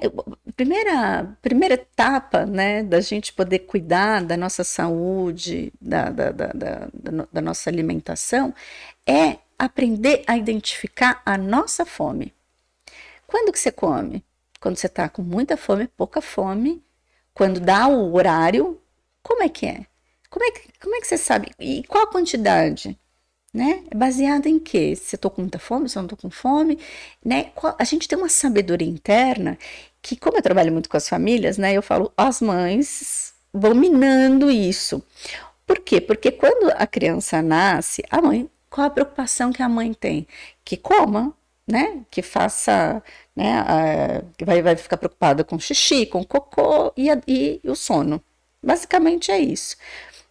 Primeira etapa, né, da gente poder cuidar da nossa saúde, da nossa alimentação, é aprender a identificar a nossa fome. Quando que você come? Quando você está com muita fome, pouca fome, quando dá o horário, como é que é? Como é que você sabe? E qual a quantidade? Né? É baseado em quê? Se eu tô com muita fome, se eu não tô com fome, né? A gente tem uma sabedoria interna que, como eu trabalho muito com as famílias, né? Eu falo, as mães vão minando isso. Por quê? Porque quando a criança nasce, a mãe, qual a preocupação que a mãe tem? Que coma, né? Que faça, né? Que vai ficar preocupada com xixi, com cocô e o sono. Basicamente é isso.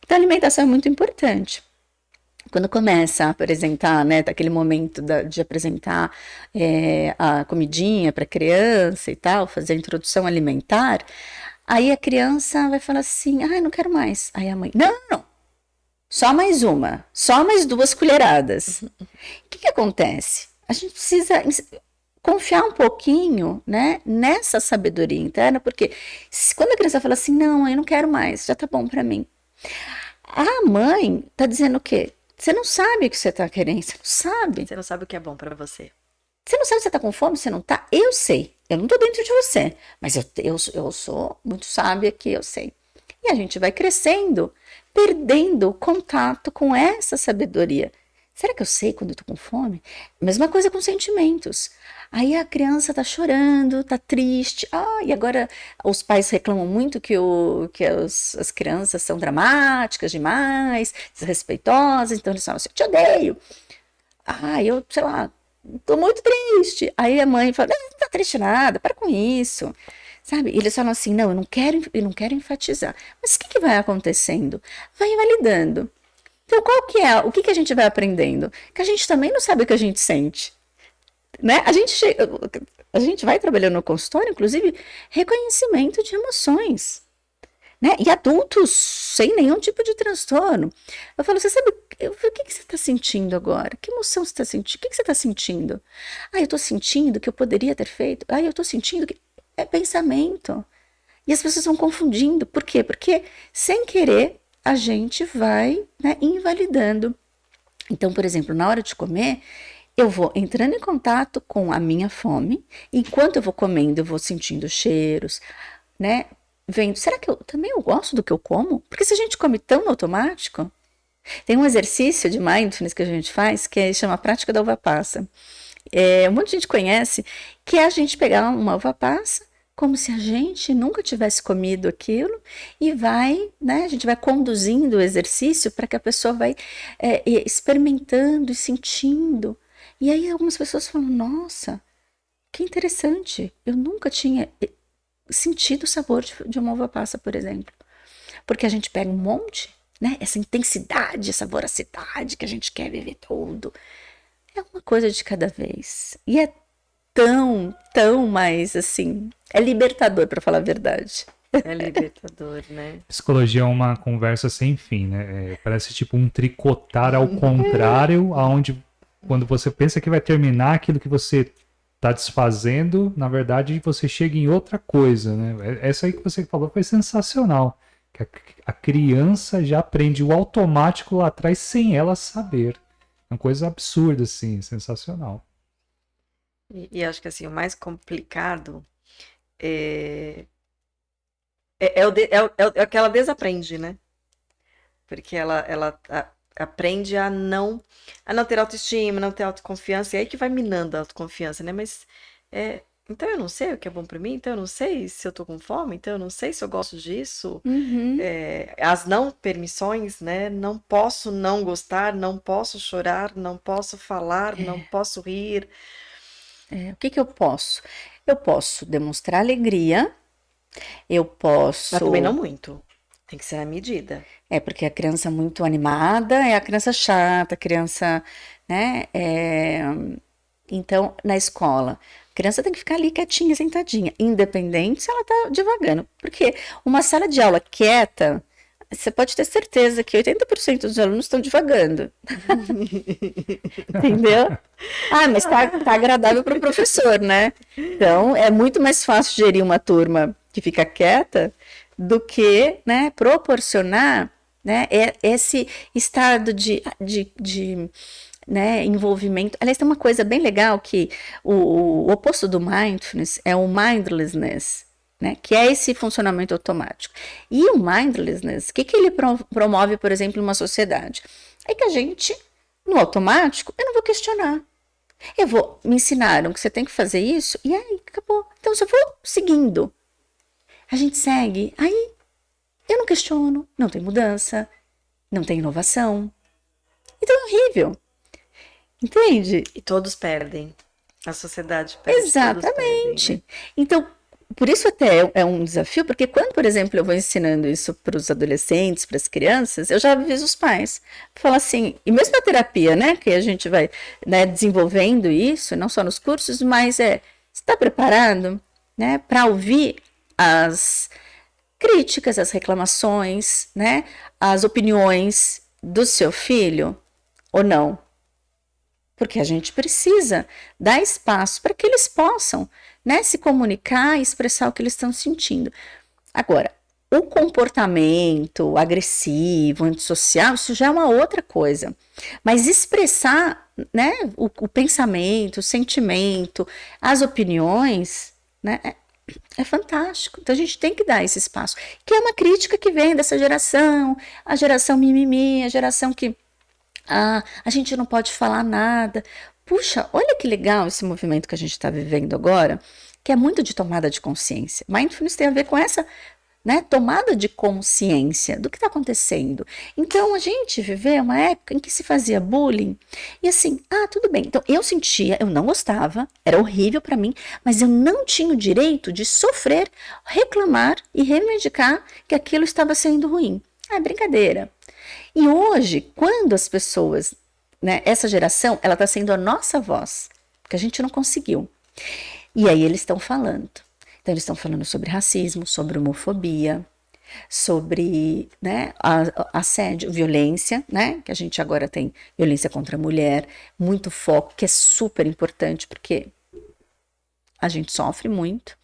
Então, a alimentação é muito importante. Quando começa a apresentar, né, daquele momento de apresentar a comidinha para a criança e tal, fazer a introdução alimentar, aí a criança vai falar assim, não quero mais. Aí a mãe, não, só mais uma, só mais 2 colheradas. O que acontece? A gente precisa confiar um pouquinho, né, nessa sabedoria interna, porque quando a criança fala assim, não, eu não quero mais, já tá bom para mim. A mãe tá dizendo o quê? Você não sabe o que você tá querendo, você não sabe. Você não sabe o que é bom pra você. Você não sabe se você tá com fome, você não tá? Eu sei, eu não tô dentro de você, mas eu sou muito sábia que eu sei. E a gente vai crescendo, perdendo o contato com essa sabedoria. Será que eu sei quando eu tô com fome? Mesma coisa com sentimentos. Aí a criança tá chorando, tá triste. E agora os pais reclamam muito que as crianças são dramáticas demais, desrespeitosas, então eles falam assim, eu te odeio. eu, sei lá, tô muito triste. Aí a mãe fala, não tá triste nada, para com isso. Sabe? E eles falam assim, não, eu não quero enfatizar. Mas o que vai acontecendo? Vai invalidando. Então, o que a gente vai aprendendo? Que a gente também não sabe o que a gente sente. Né? A gente vai trabalhando no consultório, inclusive, reconhecimento de emoções. Né? E adultos sem nenhum tipo de transtorno. Eu falo, você sabe, o que você está sentindo agora? Que emoção você está sentindo? O que você está sentindo? Eu estou sentindo que eu poderia ter feito. Eu estou sentindo que é pensamento. E as pessoas vão confundindo. Por quê? Porque, sem querer, a gente vai, né, invalidando. Então, por exemplo, na hora de comer, eu vou entrando em contato com a minha fome. Enquanto eu vou comendo, eu vou sentindo cheiros, né? Vendo, será que eu também gosto do que eu como? Porque se a gente come tão no automático, tem um exercício de mindfulness que a gente faz, que chama a prática da uva passa. Um monte de gente conhece, que é a gente pegar uma uva passa, como se a gente nunca tivesse comido aquilo, e vai, né, a gente vai conduzindo o exercício para que a pessoa vai experimentando e sentindo. E aí algumas pessoas falam, nossa, que interessante, eu nunca tinha sentido o sabor de uma uva passa, por exemplo. Porque a gente pega um monte, né, essa intensidade, essa voracidade que a gente quer viver tudo. É uma coisa de cada vez. E é tão mais, assim, é libertador, para falar a verdade. É libertador, né? Psicologia é uma conversa sem fim, né? Parece tipo um tricotar ao contrário, aonde quando você pensa que vai terminar aquilo que você está desfazendo, na verdade você chega em outra coisa, né? Essa aí que você falou foi sensacional. Que a criança já aprende o automático lá atrás sem ela saber. É uma coisa absurda, assim, sensacional. E acho que assim, o mais complicado é o que ela desaprende, né? Porque ela aprende a não ter autoestima, não ter autoconfiança, e aí que vai minando a autoconfiança, né? Mas então eu não sei o que é bom pra mim, então eu não sei se eu tô com fome, então eu não sei se eu gosto disso. Uhum. As não permissões, né? Não posso não gostar, não posso chorar, não posso falar, não posso rir. O que eu posso? Eu posso demonstrar alegria, eu posso... Mas também não muito. Tem que ser na medida. Porque a criança muito animada é a criança chata, a criança, né? Então, na escola, a criança tem que ficar ali quietinha, sentadinha, independente se ela tá divagando. Porque uma sala de aula quieta, você pode ter certeza que 80% dos alunos estão divagando. Entendeu? Mas tá agradável para o professor, né? Então, é muito mais fácil gerir uma turma que fica quieta do que, né, proporcionar, né, esse estado de né, envolvimento. Aliás, tem uma coisa bem legal que o oposto do mindfulness é o mindlessness, né, que é esse funcionamento automático. E o mindlessness, o que ele promove, por exemplo, numa sociedade? É que a gente, no automático, eu não vou questionar. Me ensinaram que você tem que fazer isso, e aí, acabou. Então, se eu vou seguindo, a gente segue, aí eu não questiono, não tem mudança, não tem inovação. Então é horrível. Entende? E todos perdem. A sociedade perde. Exatamente. Todos perdem, né? Então, por isso até é um desafio, porque quando, por exemplo, eu vou ensinando isso para os adolescentes, para as crianças, eu já aviso os pais. Falo assim, e mesmo a terapia, né, que a gente vai, né, desenvolvendo isso, não só nos cursos, mas você está preparado, né, para ouvir as críticas, as reclamações, né, as opiniões do seu filho ou não? Porque a gente precisa dar espaço para que eles possam, né, se comunicar e expressar o que eles estão sentindo. Agora, o comportamento agressivo, antissocial, isso já é uma outra coisa. Mas expressar, né, o pensamento, o sentimento, as opiniões, né, é fantástico. Então a gente tem que dar esse espaço. Que é uma crítica que vem dessa geração, a geração mimimi, a geração que a gente não pode falar nada. Puxa, olha que legal esse movimento que a gente está vivendo agora, que é muito de tomada de consciência. Mindfulness tem a ver com essa, né, tomada de consciência do que está acontecendo. Então, a gente viveu uma época em que se fazia bullying e assim, tudo bem. Então, eu sentia, eu não gostava, era horrível para mim, mas eu não tinha o direito de sofrer, reclamar e reivindicar que aquilo estava sendo ruim. É brincadeira. E hoje, quando as pessoas, né, essa geração, ela está sendo a nossa voz, porque a gente não conseguiu. E aí eles estão falando. Então, eles estão falando sobre racismo, sobre homofobia, sobre, né, assédio, violência, né, que a gente agora tem violência contra a mulher, muito foco, que é super importante, porque a gente sofre muito.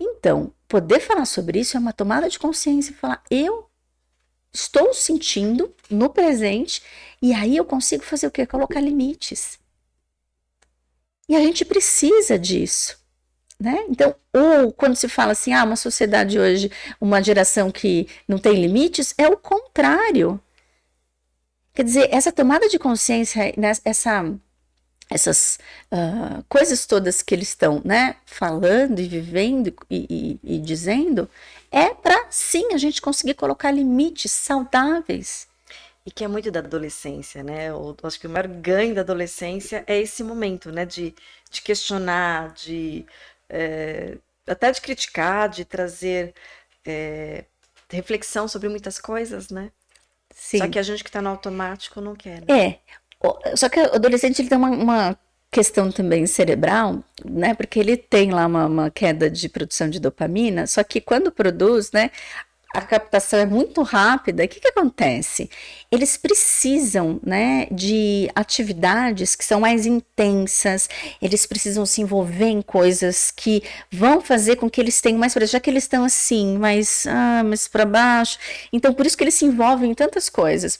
Então, poder falar sobre isso é uma tomada de consciência e falar, eu estou sentindo no presente, e aí eu consigo fazer o quê? Colocar limites. E a gente precisa disso. Né? Então, ou quando se fala assim, uma sociedade hoje, uma geração que não tem limites, é o contrário. Quer dizer, essa tomada de consciência, né, essas coisas todas que eles estão, né, falando e vivendo e dizendo, é para sim a gente conseguir colocar limites saudáveis. E que é muito da adolescência, né? Eu acho que o maior ganho da adolescência é esse momento, né? De questionar, até de criticar, de trazer reflexão sobre muitas coisas, né? Sim. Só que a gente que está no automático não quer. Né? Só que o adolescente ele tem uma questão também cerebral, né? Porque ele tem lá uma queda de produção de dopamina, só que quando produz, né? A captação é muito rápida. O que acontece? Eles precisam, né, de atividades que são mais intensas, eles precisam se envolver em coisas que vão fazer com que eles tenham mais, já que eles estão assim, mais para baixo. Então, por isso que eles se envolvem em tantas coisas.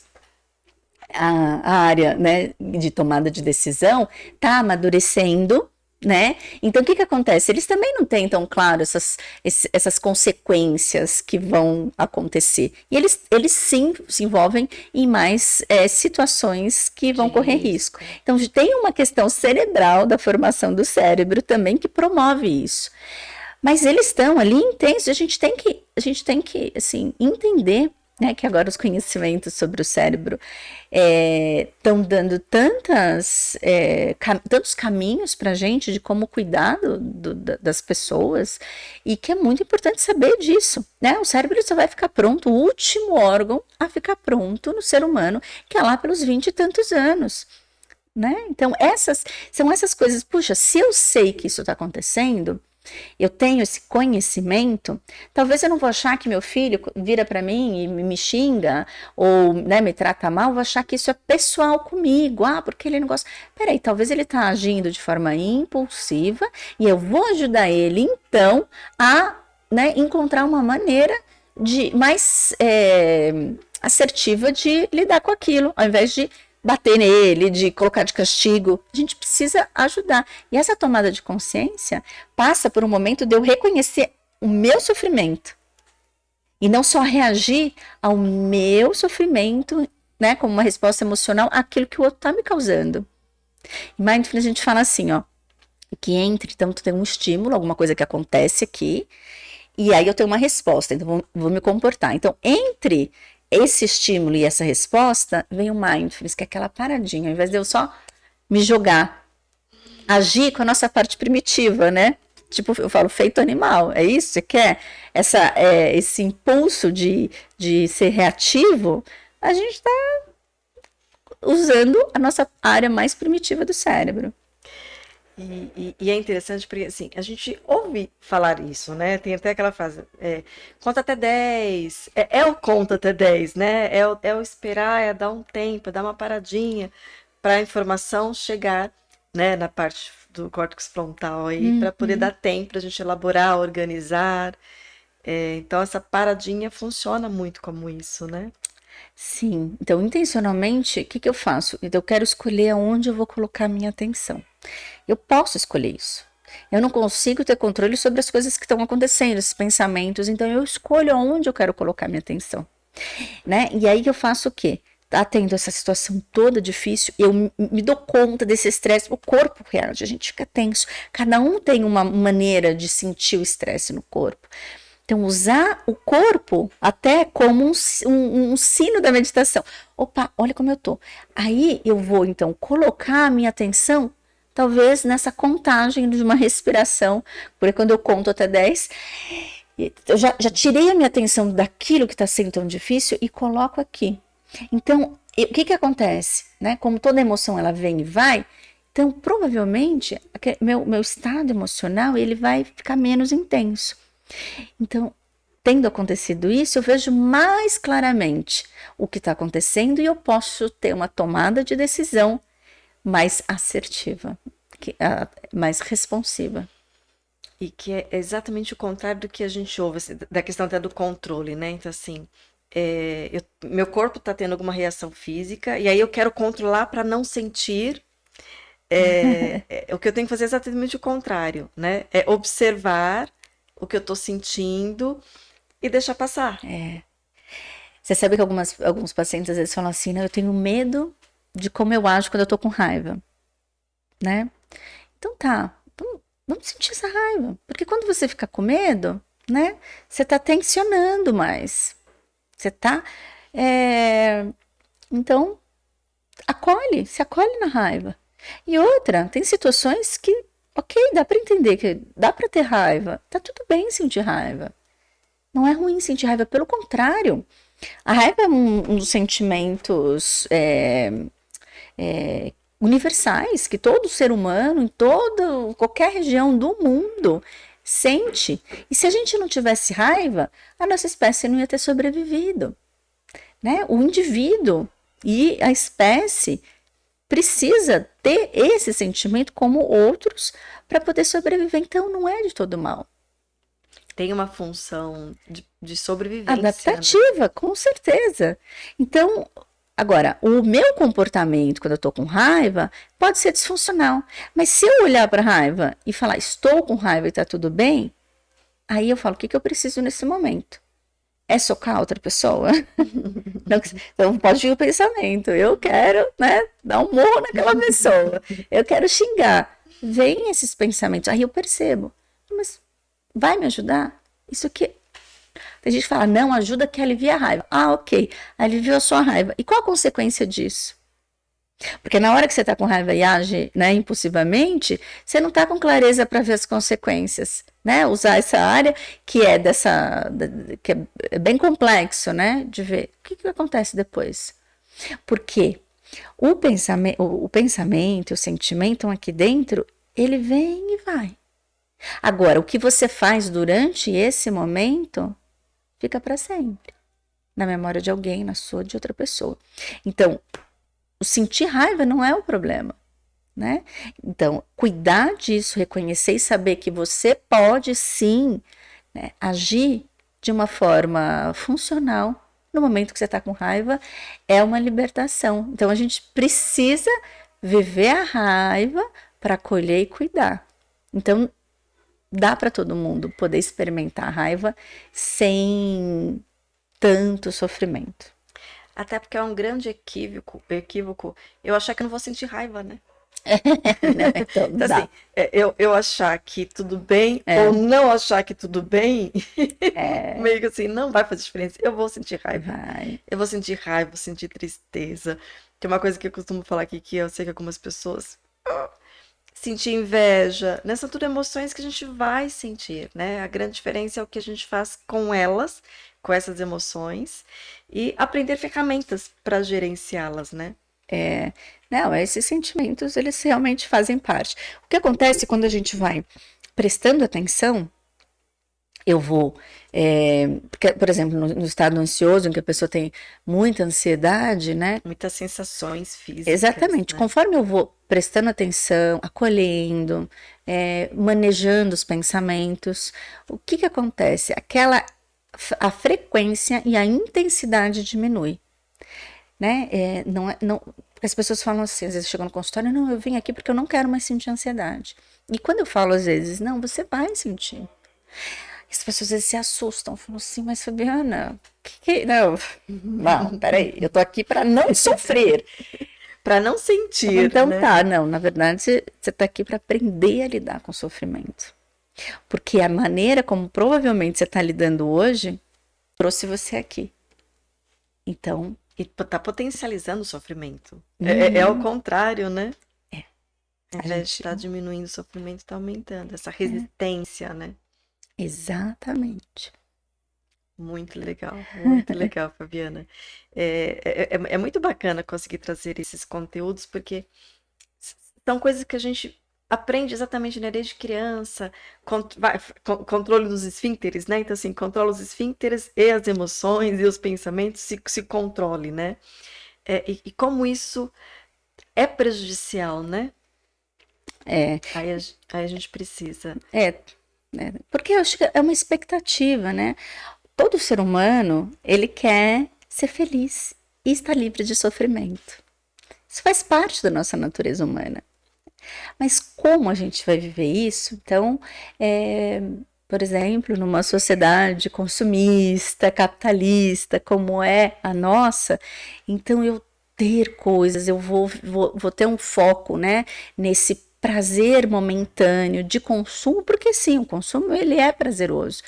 A área, né, de tomada de decisão está amadurecendo, né? Então, o que acontece? Eles também não têm tão claro essas consequências que vão acontecer. E eles sim se envolvem em mais situações que vão correr risco. Então, tem uma questão cerebral da formação do cérebro também que promove isso. Mas eles estão ali intensos, a gente tem que assim, entender, né, que agora os conhecimentos sobre o cérebro estão dando tantos caminhos para a gente de como cuidar das pessoas, e que é muito importante saber disso, né? O cérebro só vai ficar pronto, o último órgão a ficar pronto no ser humano, que é lá pelos 20 e tantos anos. Né? Então, são essas coisas. Puxa, se eu sei que isso está acontecendo, eu tenho esse conhecimento, talvez eu não vou achar que meu filho vira para mim e me xinga ou, né, me trata mal, eu vou achar que isso é pessoal comigo, porque ele não gosta. Peraí, talvez ele está agindo de forma impulsiva e eu vou ajudar ele, então, a, né, encontrar uma maneira de mais assertiva de lidar com aquilo, ao invés de bater nele, de colocar de castigo. A gente precisa ajudar. E essa tomada de consciência passa por um momento de eu reconhecer o meu sofrimento e não só reagir ao meu sofrimento, né, como uma resposta emocional àquilo que o outro está me causando. Em Mindfulness a gente fala assim, que então tem um estímulo, alguma coisa que acontece aqui, e aí eu tenho uma resposta, então vou me comportar. Então, entre esse estímulo e essa resposta, vem o mindfulness, que é aquela paradinha, ao invés de eu só me jogar, agir com a nossa parte primitiva, né? Tipo, eu falo, feito animal, é isso? Você quer esse impulso de ser reativo? A gente está usando a nossa área mais primitiva do cérebro. E é interessante porque, assim, a gente ouve falar isso, né? Tem até aquela frase, conta até 10, o conta até 10, né? É o esperar, é dar um tempo, é dar uma paradinha para a informação chegar, né, na parte do córtex frontal aí, para poder dar tempo para a gente elaborar, organizar. Então, essa paradinha funciona muito como isso, né? Sim, então intencionalmente, o que eu faço? Então, eu quero escolher aonde eu vou colocar a minha atenção. Eu posso escolher isso. Eu não consigo ter controle sobre as coisas que estão acontecendo, esses pensamentos, então eu escolho aonde eu quero colocar minha atenção. Né? E aí eu faço o quê? Tá tendo essa situação toda difícil, eu me dou conta desse estresse, o corpo reage, a gente fica tenso. Cada um tem uma maneira de sentir o estresse no corpo. Então, usar o corpo até como um sino da meditação. Opa, olha como eu tô. Aí eu vou, então, colocar a minha atenção, talvez nessa contagem de uma respiração, porque quando eu conto até 10, eu já tirei a minha atenção daquilo que está sendo tão difícil e coloco aqui. Então, o que acontece? Né? Como toda emoção ela vem e vai, então provavelmente meu estado emocional ele vai ficar menos intenso. Então, tendo acontecido isso, eu vejo mais claramente o que está acontecendo e eu posso ter uma tomada de decisão mais assertiva, mais responsiva. E que é exatamente o contrário do que a gente ouve, assim, da questão até do controle, né? Então, assim, meu corpo está tendo alguma reação física, e aí eu quero controlar para não sentir. O que eu tenho que fazer é exatamente o contrário, né? É observar o que eu estou sentindo e deixar passar. Você sabe que alguns pacientes às vezes falam assim, eu tenho medo de como eu ajo quando eu estou com raiva, né? Então tá, vamos sentir essa raiva. Porque quando você fica com medo, né? Você tá tensionando mais. Você tá... Então, se acolhe na raiva. E outra, tem situações que, ok, dá pra entender que dá pra ter raiva. Tá tudo bem sentir raiva. Não é ruim sentir raiva, pelo contrário. A raiva é um dos sentimentos universais que todo ser humano, em qualquer região do mundo, sente. E se a gente não tivesse raiva, a nossa espécie não ia ter sobrevivido. Né? O indivíduo e a espécie precisa ter esse sentimento como outros para poder sobreviver. Então, não é de todo mal. Tem uma função de sobrevivência. Adaptativa, né? Com certeza. Então, agora, o meu comportamento quando eu estou com raiva pode ser disfuncional. Mas se eu olhar para a raiva e falar, estou com raiva e está tudo bem, aí eu falo, o que eu preciso nesse momento? É socar outra pessoa? Então pode vir o pensamento, eu quero, né, dar um murro naquela pessoa, eu quero xingar. Vem esses pensamentos, aí eu percebo, mas vai me ajudar? Isso aqui. Tem gente que fala, não, ajuda que alivia a raiva. Ah, ok, aliviou a sua raiva. E qual a consequência disso? Porque na hora que você está com raiva e age, né, impulsivamente, você não está com clareza para ver as consequências, né? Usar essa área que que é bem complexo, né? De ver o que acontece depois. Porque o pensamento, o sentimento estão aqui dentro, ele vem e vai. Agora, o que você faz durante esse momento fica para sempre. Na memória de alguém, na sua, de outra pessoa. Então, o sentir raiva não é o problema, né? Então, cuidar disso, reconhecer e saber que você pode sim, né, agir de uma forma funcional no momento que você está com raiva é uma libertação. Então, a gente precisa viver a raiva para acolher e cuidar. Então, dá para todo mundo poder experimentar a raiva sem tanto sofrimento. Até porque é um grande equívoco eu achar que eu não vou sentir raiva, né? Então, assim, eu achar que tudo bem ou não achar que tudo bem, meio que assim, não vai fazer diferença. Eu vou sentir raiva. Eu vou sentir raiva, vou sentir tristeza. Tem uma coisa que eu costumo falar aqui, que eu sei que algumas pessoas... sentir inveja, né? São tudo emoções que a gente vai sentir, né? A grande diferença é o que a gente faz com elas, com essas emoções, e aprender ferramentas para gerenciá-las, né? Não, esses sentimentos, eles realmente fazem parte. O que acontece quando a gente vai prestando atenção, eu vou, porque, por exemplo, no estado ansioso, em que a pessoa tem muita ansiedade, né? Muitas sensações físicas. Exatamente. Né? Conforme eu vou prestando atenção, acolhendo, manejando os pensamentos, o que acontece? A frequência e a intensidade diminui. Né? Porque as pessoas falam assim, às vezes chegam no consultório, não, eu vim aqui porque eu não quero mais sentir ansiedade. E quando eu falo às vezes, não, você vai sentir. As pessoas às vezes se assustam, falam assim, mas Fabiana, não, peraí, eu tô aqui para não sofrer. Para não sentir. Então né? tá, não, na verdade você tá aqui para aprender a lidar com o sofrimento. Porque a maneira como provavelmente você está lidando hoje trouxe você aqui. Então, E tá potencializando o sofrimento. É o contrário, né? Ao a invés de gente. estar diminuindo o sofrimento, está aumentando. Essa resistência, né? Exatamente. Muito legal, Fabiana. É muito bacana conseguir trazer esses conteúdos, porque são coisas que a gente aprende exatamente, né, desde criança, controle dos esfíncteres, né? Então, assim, controla os esfíncteres e as emoções e os pensamentos, se controle, né? E como isso é prejudicial, né? É, Aí a gente precisa. é, porque eu acho que é uma expectativa, né? Todo ser humano, ele quer ser feliz e estar livre de sofrimento. Isso faz parte da nossa natureza humana. Mas como a gente vai viver isso? Então, por exemplo, numa sociedade consumista, capitalista, como é a nossa, então eu ter coisas, eu vou ter um foco, né, nesse prazer momentâneo de consumo, porque sim, o consumo ele é prazeroso.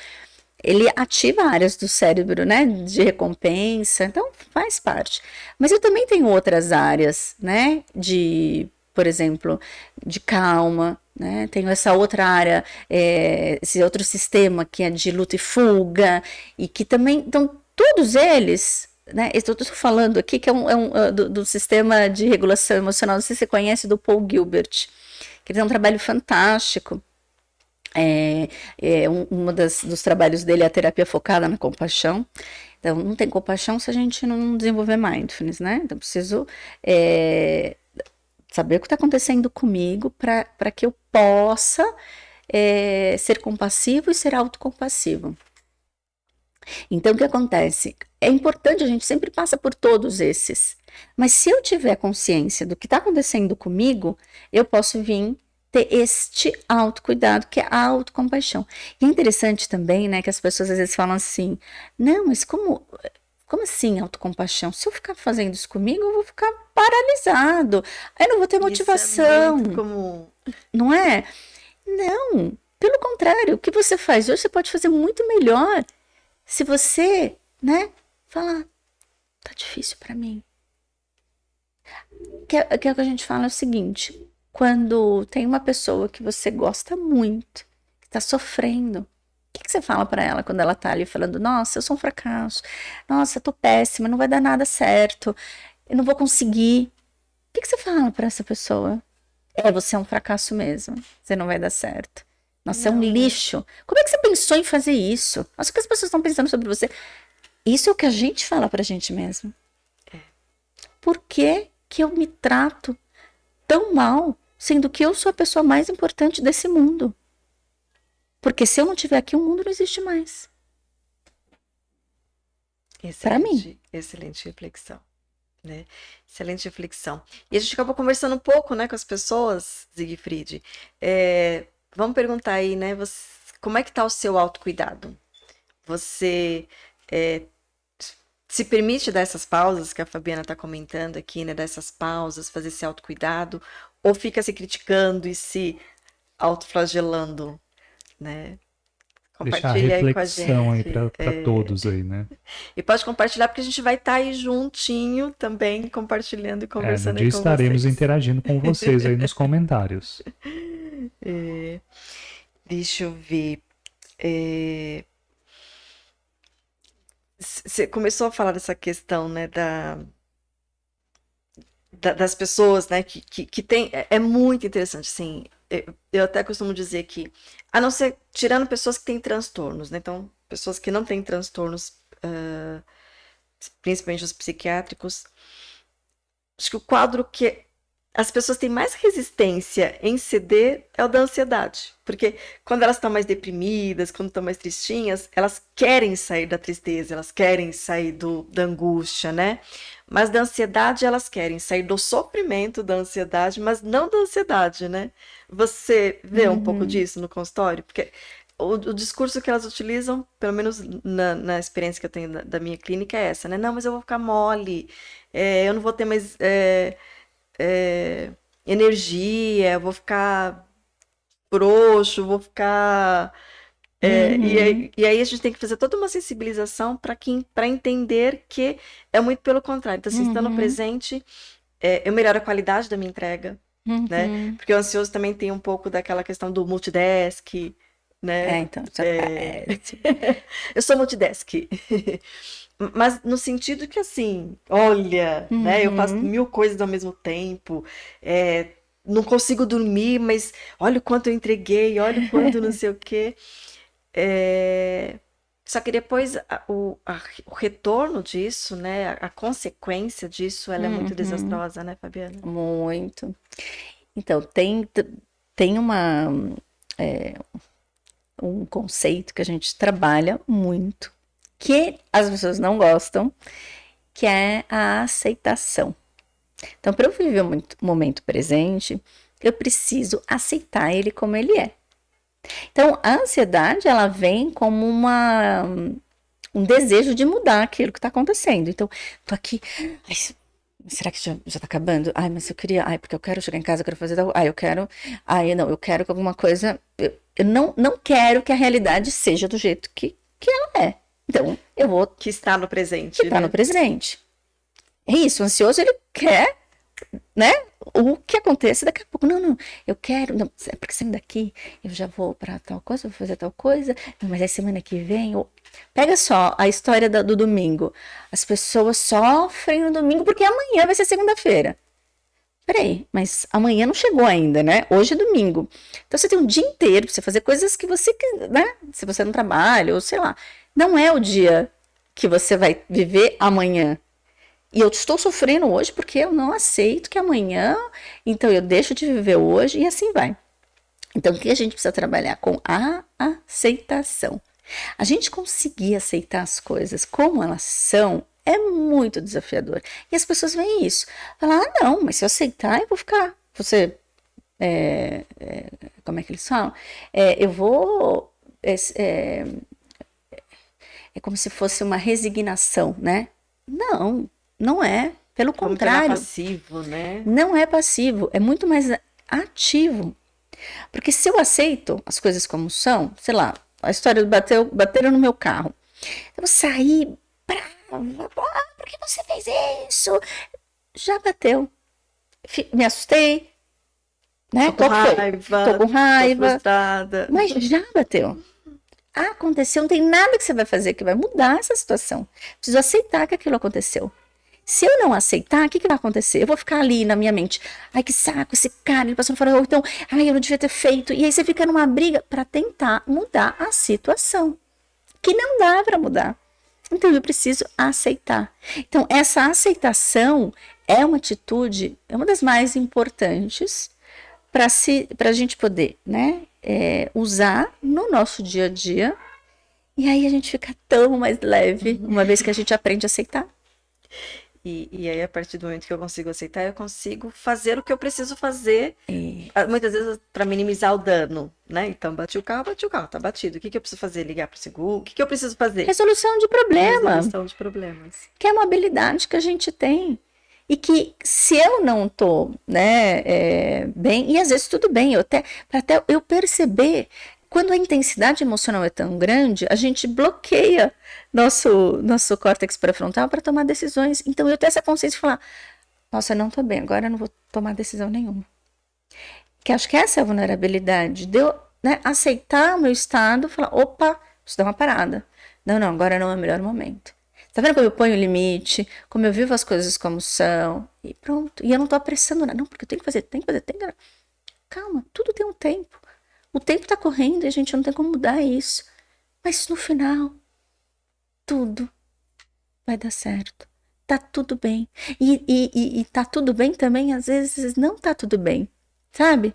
Ele ativa áreas do cérebro, né, de recompensa, então faz parte. Mas eu também tenho outras áreas, né, de, por exemplo, de calma, né, tenho essa outra área, esse outro sistema que é de luta e fuga, e que também, então, todos eles, né, eu estou falando aqui que do sistema de regulação emocional, não sei se você conhece, do Paul Gilbert, que ele tem um trabalho fantástico. Dos trabalhos dele é a terapia focada na compaixão. Então, não tem compaixão se a gente não desenvolver mindfulness, né? Então, preciso saber o que está acontecendo comigo para que eu possa ser compassivo e ser autocompassivo. Então, o que acontece? É importante, a gente sempre passa por todos esses. Mas se eu tiver consciência do que está acontecendo comigo, eu posso vir ter este autocuidado, que é a autocompaixão. E é interessante também, né, que as pessoas às vezes falam assim, não, mas como assim autocompaixão? Se eu ficar fazendo isso comigo, eu vou ficar paralisado. Aí eu não vou ter motivação. Isso é muito comum. Não é? Não. Pelo contrário, o que você faz hoje, você pode fazer muito melhor. Se você, né, falar, tá difícil para mim. Que é o que a gente fala é o seguinte, quando tem uma pessoa que você gosta muito, que tá sofrendo, o que você fala para ela quando ela tá ali falando, nossa, eu sou um fracasso, nossa, eu tô péssima, não vai dar nada certo, eu não vou conseguir. O que você fala para essa pessoa? Você é um fracasso mesmo, você não vai dar certo. Nossa, é um lixo. Como é que você pensou em fazer isso? Nossa, o que as pessoas estão pensando sobre você? Isso é o que a gente fala pra gente mesmo. Por que que eu me trato tão mal, sendo que eu sou a pessoa mais importante desse mundo? Porque se eu não estiver aqui, o mundo não existe mais. Para mim. Excelente reflexão. Né? Excelente reflexão. E a gente acabou conversando um pouco, né, com as pessoas, Siegfried. Vamos perguntar aí, né, como é que tá o seu autocuidado? Você se permite dar essas pausas que a Fabiana está comentando aqui, né, dessas pausas, fazer esse autocuidado, ou fica se criticando e se autoflagelando, né? Deixar a Compartilha aí com a reflexão aí gente. para todos aí, né? E pode compartilhar, porque a gente vai estar aí juntinho também, compartilhando e No conversando dia aí com estaremos vocês. interagindo com vocês aí nos comentários. Deixa eu ver. Você começou a falar dessa questão, né, das pessoas, né, que tem. É muito interessante, assim. Eu até costumo dizer que, a não ser, tirando pessoas que têm transtornos, né, então, pessoas que não têm transtornos, principalmente os psiquiátricos, acho que o quadro que as pessoas têm mais resistência em ceder é o da ansiedade. Porque quando elas estão mais deprimidas, quando estão mais tristinhas, elas querem sair da tristeza, elas querem sair da angústia, né? Mas da ansiedade elas querem sair do sofrimento da ansiedade, mas não da ansiedade, né? Você vê um pouco disso no consultório? Porque o discurso que elas utilizam, pelo menos na experiência que eu tenho da minha clínica, é essa, né? Não, mas eu vou ficar mole, eu não vou ter mais energia, eu vou ficar frouxo, vou ficar. Uhum. E aí a gente tem que fazer toda uma sensibilização para entender que é muito pelo contrário. Então, assim, estando Uhum. presente, eu melhoro a qualidade da minha entrega, né? Uhum. Porque o ansioso também tem um pouco daquela questão do multitask, né? Então, isso É, acontece. eu sou multitask. Mas no sentido que, assim, olha, né? Eu faço Uhum. 1000 coisas ao mesmo tempo, é, não consigo dormir, mas olha o quanto eu entreguei, olha o quanto não sei o quê. É, só que depois o retorno disso, né? A consequência disso, ela é muito Uhum. desastrosa, né, Fabiana? Muito. Então, tem é, um conceito que a gente trabalha muito, que as pessoas não gostam, que é a aceitação. Então, para eu viver o momento presente, eu preciso aceitar ele como ele é. Então, a ansiedade, ela vem como um desejo de mudar aquilo que está acontecendo. Então, tô aqui, ai, será que já tá acabando? Ai, mas eu queria, ai, porque eu quero chegar em casa, eu quero fazer tal, ai, eu quero, ai, não, eu quero que alguma coisa, eu não quero que a realidade seja do jeito que ela é. Então, eu vou Que está no presente, estar no né? presente. É isso, o ansioso, ele quer, né? O que acontece daqui a pouco. Não, eu quero, não, porque saindo daqui, eu já vou para tal coisa, vou fazer tal coisa, não, mas aí semana que vem, pega só a história do domingo. As pessoas sofrem no domingo porque amanhã vai ser segunda-feira. Peraí, mas amanhã não chegou ainda, né? Hoje é domingo. Então você tem um dia inteiro pra você fazer coisas que você, né? Se você não trabalha, ou sei lá. Não é o dia que você vai viver amanhã. E eu estou sofrendo hoje porque eu não aceito que amanhã, então eu deixo de viver hoje e assim vai. Então o que a gente precisa trabalhar com a aceitação? A gente conseguir aceitar as coisas como elas são é muito desafiador. E as pessoas veem isso. Falam, ah, não, mas se eu aceitar, eu vou ficar. Você. Como é que eles falam? Eu vou. É como se fosse uma resignação, né? Não, não é. Pelo Vamos tornar contrário, passivo, né? não é passivo, é muito mais ativo. Porque se eu aceito as coisas como são, sei lá, a história do bateram no meu carro. Eu vou sair brava, por que você fez isso? Já bateu. Me assustei, né? Tô com Qual foi? Tô raiva, com tô raiva, frustrada. mas já bateu. Aconteceu, não tem nada que você vai fazer que vai mudar essa situação. Preciso aceitar que aquilo aconteceu. Se eu não aceitar, o que vai acontecer? Eu vou ficar ali na minha mente. Ai, que saco, esse cara, ele passou fora. Ou então, ai, eu não devia ter feito. E aí você fica numa briga para tentar mudar a situação. Que não dá para mudar. Então eu preciso aceitar. Então, essa aceitação é uma atitude, é uma das mais importantes para a gente poder, né, usar no nosso dia a dia. E aí a gente fica tão mais leve, uma vez que a gente aprende a aceitar. E aí, a partir do momento que eu consigo aceitar, eu consigo fazer o que eu preciso fazer, É, muitas vezes para minimizar o dano, né? Então, bati o carro, tá batido. O que que eu preciso fazer? Ligar para o seguro? O que que eu preciso fazer? resolução de problema, Resolução de problemas. que é uma habilidade que a gente tem. E que se eu não tô, né, bem, e às vezes tudo bem, até eu perceber, quando a intensidade emocional é tão grande, a gente bloqueia nosso córtex pré-frontal para tomar decisões. Então eu tenho essa consciência de falar, nossa, eu não tô bem, agora eu não vou tomar decisão nenhuma. Que acho que essa é a vulnerabilidade, de eu, né, aceitar o meu estado, falar, opa, isso dá uma parada. Não, agora não é o melhor momento. Tá vendo como eu ponho limite, como eu vivo as coisas como são, e pronto. E eu não tô apressando nada, não, porque eu tenho que fazer, tem que fazer, tem que. Calma, tudo tem um tempo. O tempo tá correndo e a gente não tem como mudar isso. Mas no final, tudo vai dar certo. Tá tudo bem. E tá tudo bem também, às vezes não tá tudo bem, sabe?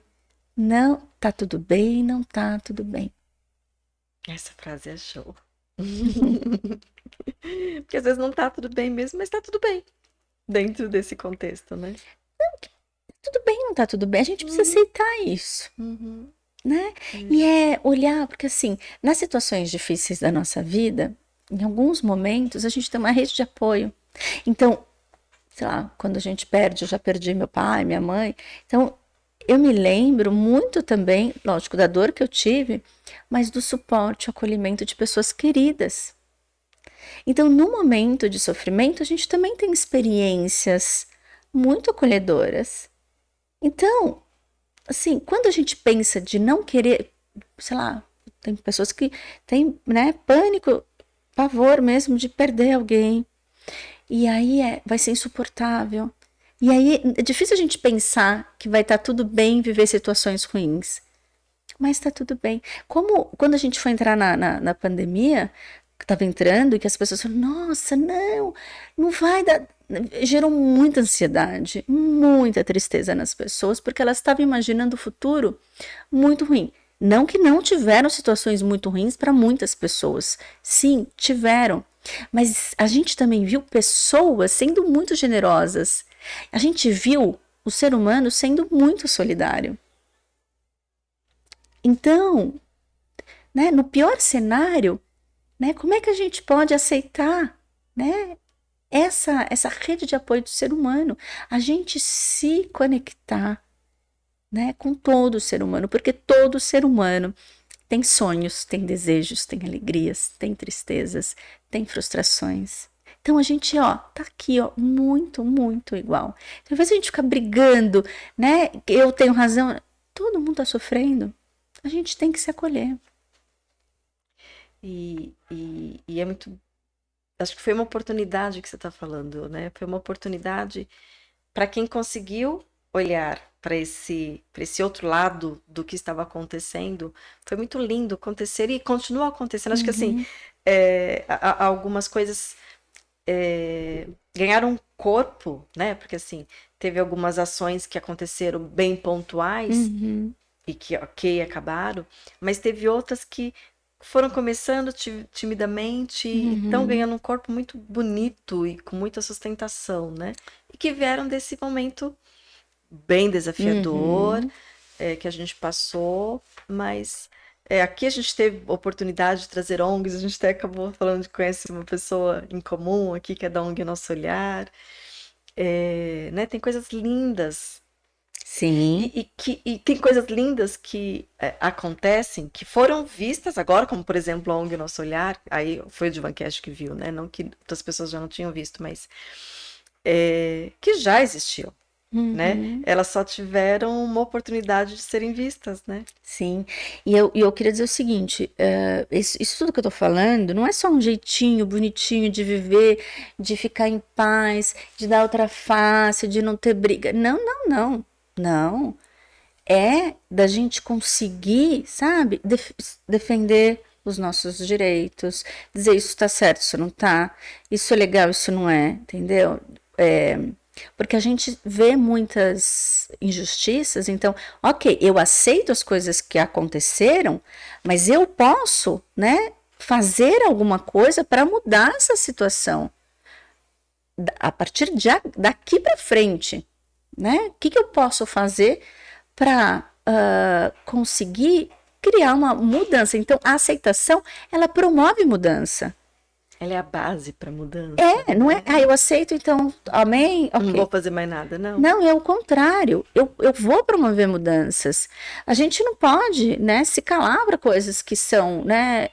Não tá tudo bem, não tá tudo bem. Essa frase é show. Porque às vezes não tá tudo bem mesmo, mas tá tudo bem dentro desse contexto, né? Tudo bem, não tá tudo bem. A gente precisa Uhum, aceitar isso, uhum, né? E é olhar, porque assim, nas situações difíceis da nossa vida, em alguns momentos a gente tem uma rede de apoio. Então, sei lá, quando a gente perde, eu já perdi meu pai, minha mãe. Então, eu me lembro muito também, lógico, da dor que eu tive, mas do suporte, acolhimento de pessoas queridas. Então, no momento de sofrimento, a gente também tem experiências muito acolhedoras. Então, assim, quando a gente pensa de não querer, sei lá, tem pessoas que têm, né, pânico, pavor mesmo de perder alguém. E aí vai ser insuportável. E aí é difícil a gente pensar que vai estar tudo bem viver situações ruins. Mas está tudo bem. Como quando a gente foi entrar na pandemia, que estava entrando, e que as pessoas falaram, nossa, não vai dar. Gerou muita ansiedade, muita tristeza nas pessoas, porque elas estavam imaginando o futuro muito ruim. Não que não tiveram situações muito ruins para muitas pessoas. Sim, tiveram. Mas a gente também viu pessoas sendo muito generosas. A gente viu o ser humano sendo muito solidário. Então, né, no pior cenário, né, como é que a gente pode aceitar, né, essa rede de apoio do ser humano? A gente se conectar, né, com todo o ser humano, porque todo ser humano tem sonhos, tem desejos, tem alegrias, tem tristezas, tem frustrações. Então a gente, tá aqui, muito, muito igual. Então, às vezes a gente fica brigando, né? Eu tenho razão. Todo mundo tá sofrendo. A gente tem que se acolher. E é muito. Acho que foi uma oportunidade que você está falando, né? Foi uma oportunidade para quem conseguiu olhar para esse outro lado do que estava acontecendo. Foi muito lindo acontecer e continua acontecendo. Acho que assim, algumas coisas ganharam um corpo, né? Porque assim, teve algumas ações que aconteceram bem pontuais e que, ok, acabaram, mas teve outras que foram começando timidamente e estão ganhando um corpo muito bonito e com muita sustentação, né? E que vieram desse momento bem desafiador que a gente passou, mas aqui a gente teve oportunidade de trazer ONGs, a gente até acabou falando de conhecer uma pessoa em comum aqui, que é da ONG Nosso Olhar, né? Tem coisas lindas. Sim. E tem coisas lindas que acontecem, que foram vistas agora, como por exemplo a ONG Nosso Olhar, aí foi o Divancast que viu, né? Não que outras pessoas já não tinham visto, mas que já existiam. Né? Elas só tiveram uma oportunidade de serem vistas, né? Sim, e eu queria dizer o seguinte, isso tudo que eu tô falando não é só um jeitinho bonitinho de viver, de ficar em paz, de dar outra face, de não ter briga. Não. É da gente conseguir, sabe, defender os nossos direitos, dizer isso tá certo, isso não tá, isso é legal, isso não é, entendeu? Porque a gente vê muitas injustiças, então, ok, eu aceito as coisas que aconteceram, mas eu posso, né, fazer alguma coisa para mudar essa situação a partir daqui para frente, né? O que eu posso fazer para conseguir criar uma mudança? Então, a aceitação, ela promove mudança. Ela é a base para mudança. Não é? Eu aceito, então, amém? Okay. Não vou fazer mais nada, não. Não, é o contrário. Eu vou promover mudanças. A gente não pode, né, se calar para coisas que são, né,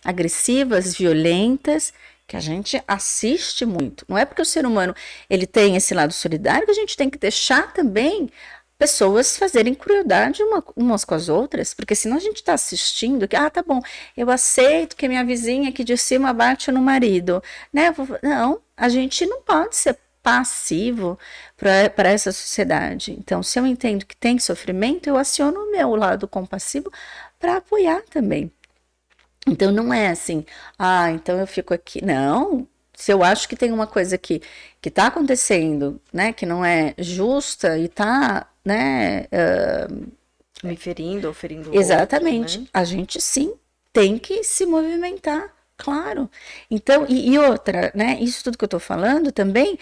agressivas, violentas, que a gente assiste muito. Não é porque o ser humano ele tem esse lado solidário que a gente tem que deixar também pessoas fazerem crueldade umas com as outras, porque senão a gente está assistindo que, tá bom, eu aceito que minha vizinha aqui de cima bate no marido, né? Não, a gente não pode ser passivo para essa sociedade. Então, se eu entendo que tem sofrimento, eu aciono o meu lado compassivo para apoiar também. Então, não é assim, então eu fico aqui. Não, se eu acho que tem uma coisa que está acontecendo, né, que não é justa e está, né, me ferindo ou ferindo exatamente, outro, né? A gente sim tem que se movimentar, claro. Então, e outra, né, isso tudo que eu estou falando também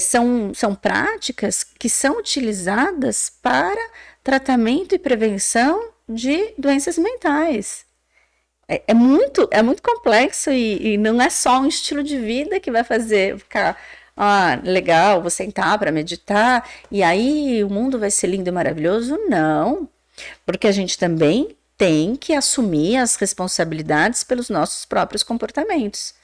são práticas que são utilizadas para tratamento e prevenção de doenças mentais. É muito complexo e não é só um estilo de vida que vai fazer ficar ah, legal, vou sentar para meditar e aí o mundo vai ser lindo e maravilhoso. Não, porque a gente também tem que assumir as responsabilidades pelos nossos próprios comportamentos,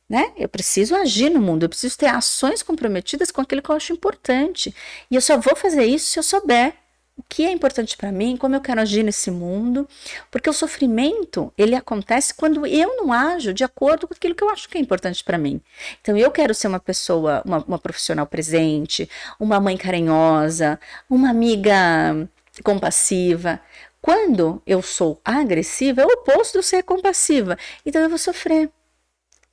né? Eu preciso agir no mundo, eu preciso ter ações comprometidas com aquilo que eu acho importante. E eu só vou fazer isso se eu souber o que é importante para mim, como eu quero agir nesse mundo, porque o sofrimento, ele acontece quando eu não ajo de acordo com aquilo que eu acho que é importante para mim. Então, eu quero ser uma pessoa, uma profissional presente, uma mãe carinhosa, uma amiga compassiva. Quando eu sou agressiva, é o oposto de eu ser compassiva. Então, eu vou sofrer.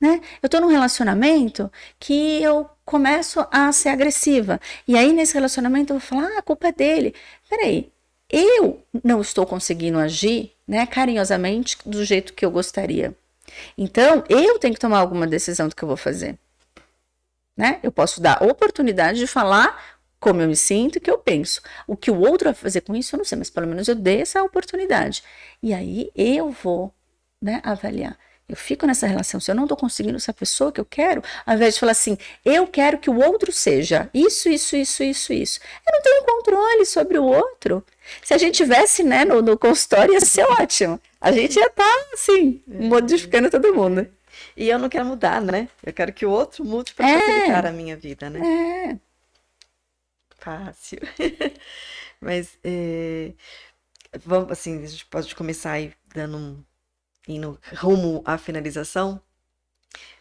Né? Eu tô num relacionamento que eu começo a ser agressiva. E aí, nesse relacionamento, eu vou falar, a culpa é dele. Peraí, eu não estou conseguindo agir, né, carinhosamente do jeito que eu gostaria. Então, eu tenho que tomar alguma decisão do que eu vou fazer. Né? Eu posso dar oportunidade de falar como eu me sinto e o que eu penso. O que o outro vai fazer com isso, eu não sei, mas pelo menos eu dei essa oportunidade. E aí, eu vou, né, avaliar. Eu fico nessa relação, se eu não estou conseguindo ser a pessoa que eu quero, ao invés de falar assim, eu quero que o outro seja isso. Eu não tenho controle sobre o outro. Se a gente tivesse, né, no consultório, ia ser ótimo. A gente ia estar, assim, modificando todo mundo. E eu não quero mudar, né? Eu quero que o outro mude para facilitar a minha vida, né? É. Fácil. Mas, vamos, assim, a gente pode começar aí indo rumo à finalização,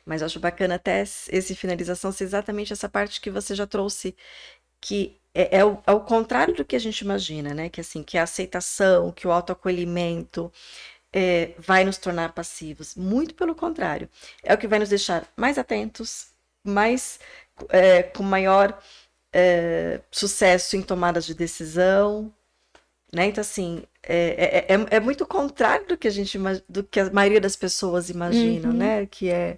mas eu acho bacana até esse finalização ser exatamente essa parte que você já trouxe, que é o contrário do que a gente imagina, né? Que assim, que a aceitação, que o autoacolhimento vai nos tornar passivos. Muito pelo contrário. É o que vai nos deixar mais atentos, com maior sucesso em tomadas de decisão, né? Então, assim, é muito contrário do que a maioria das pessoas imaginam, né? Que é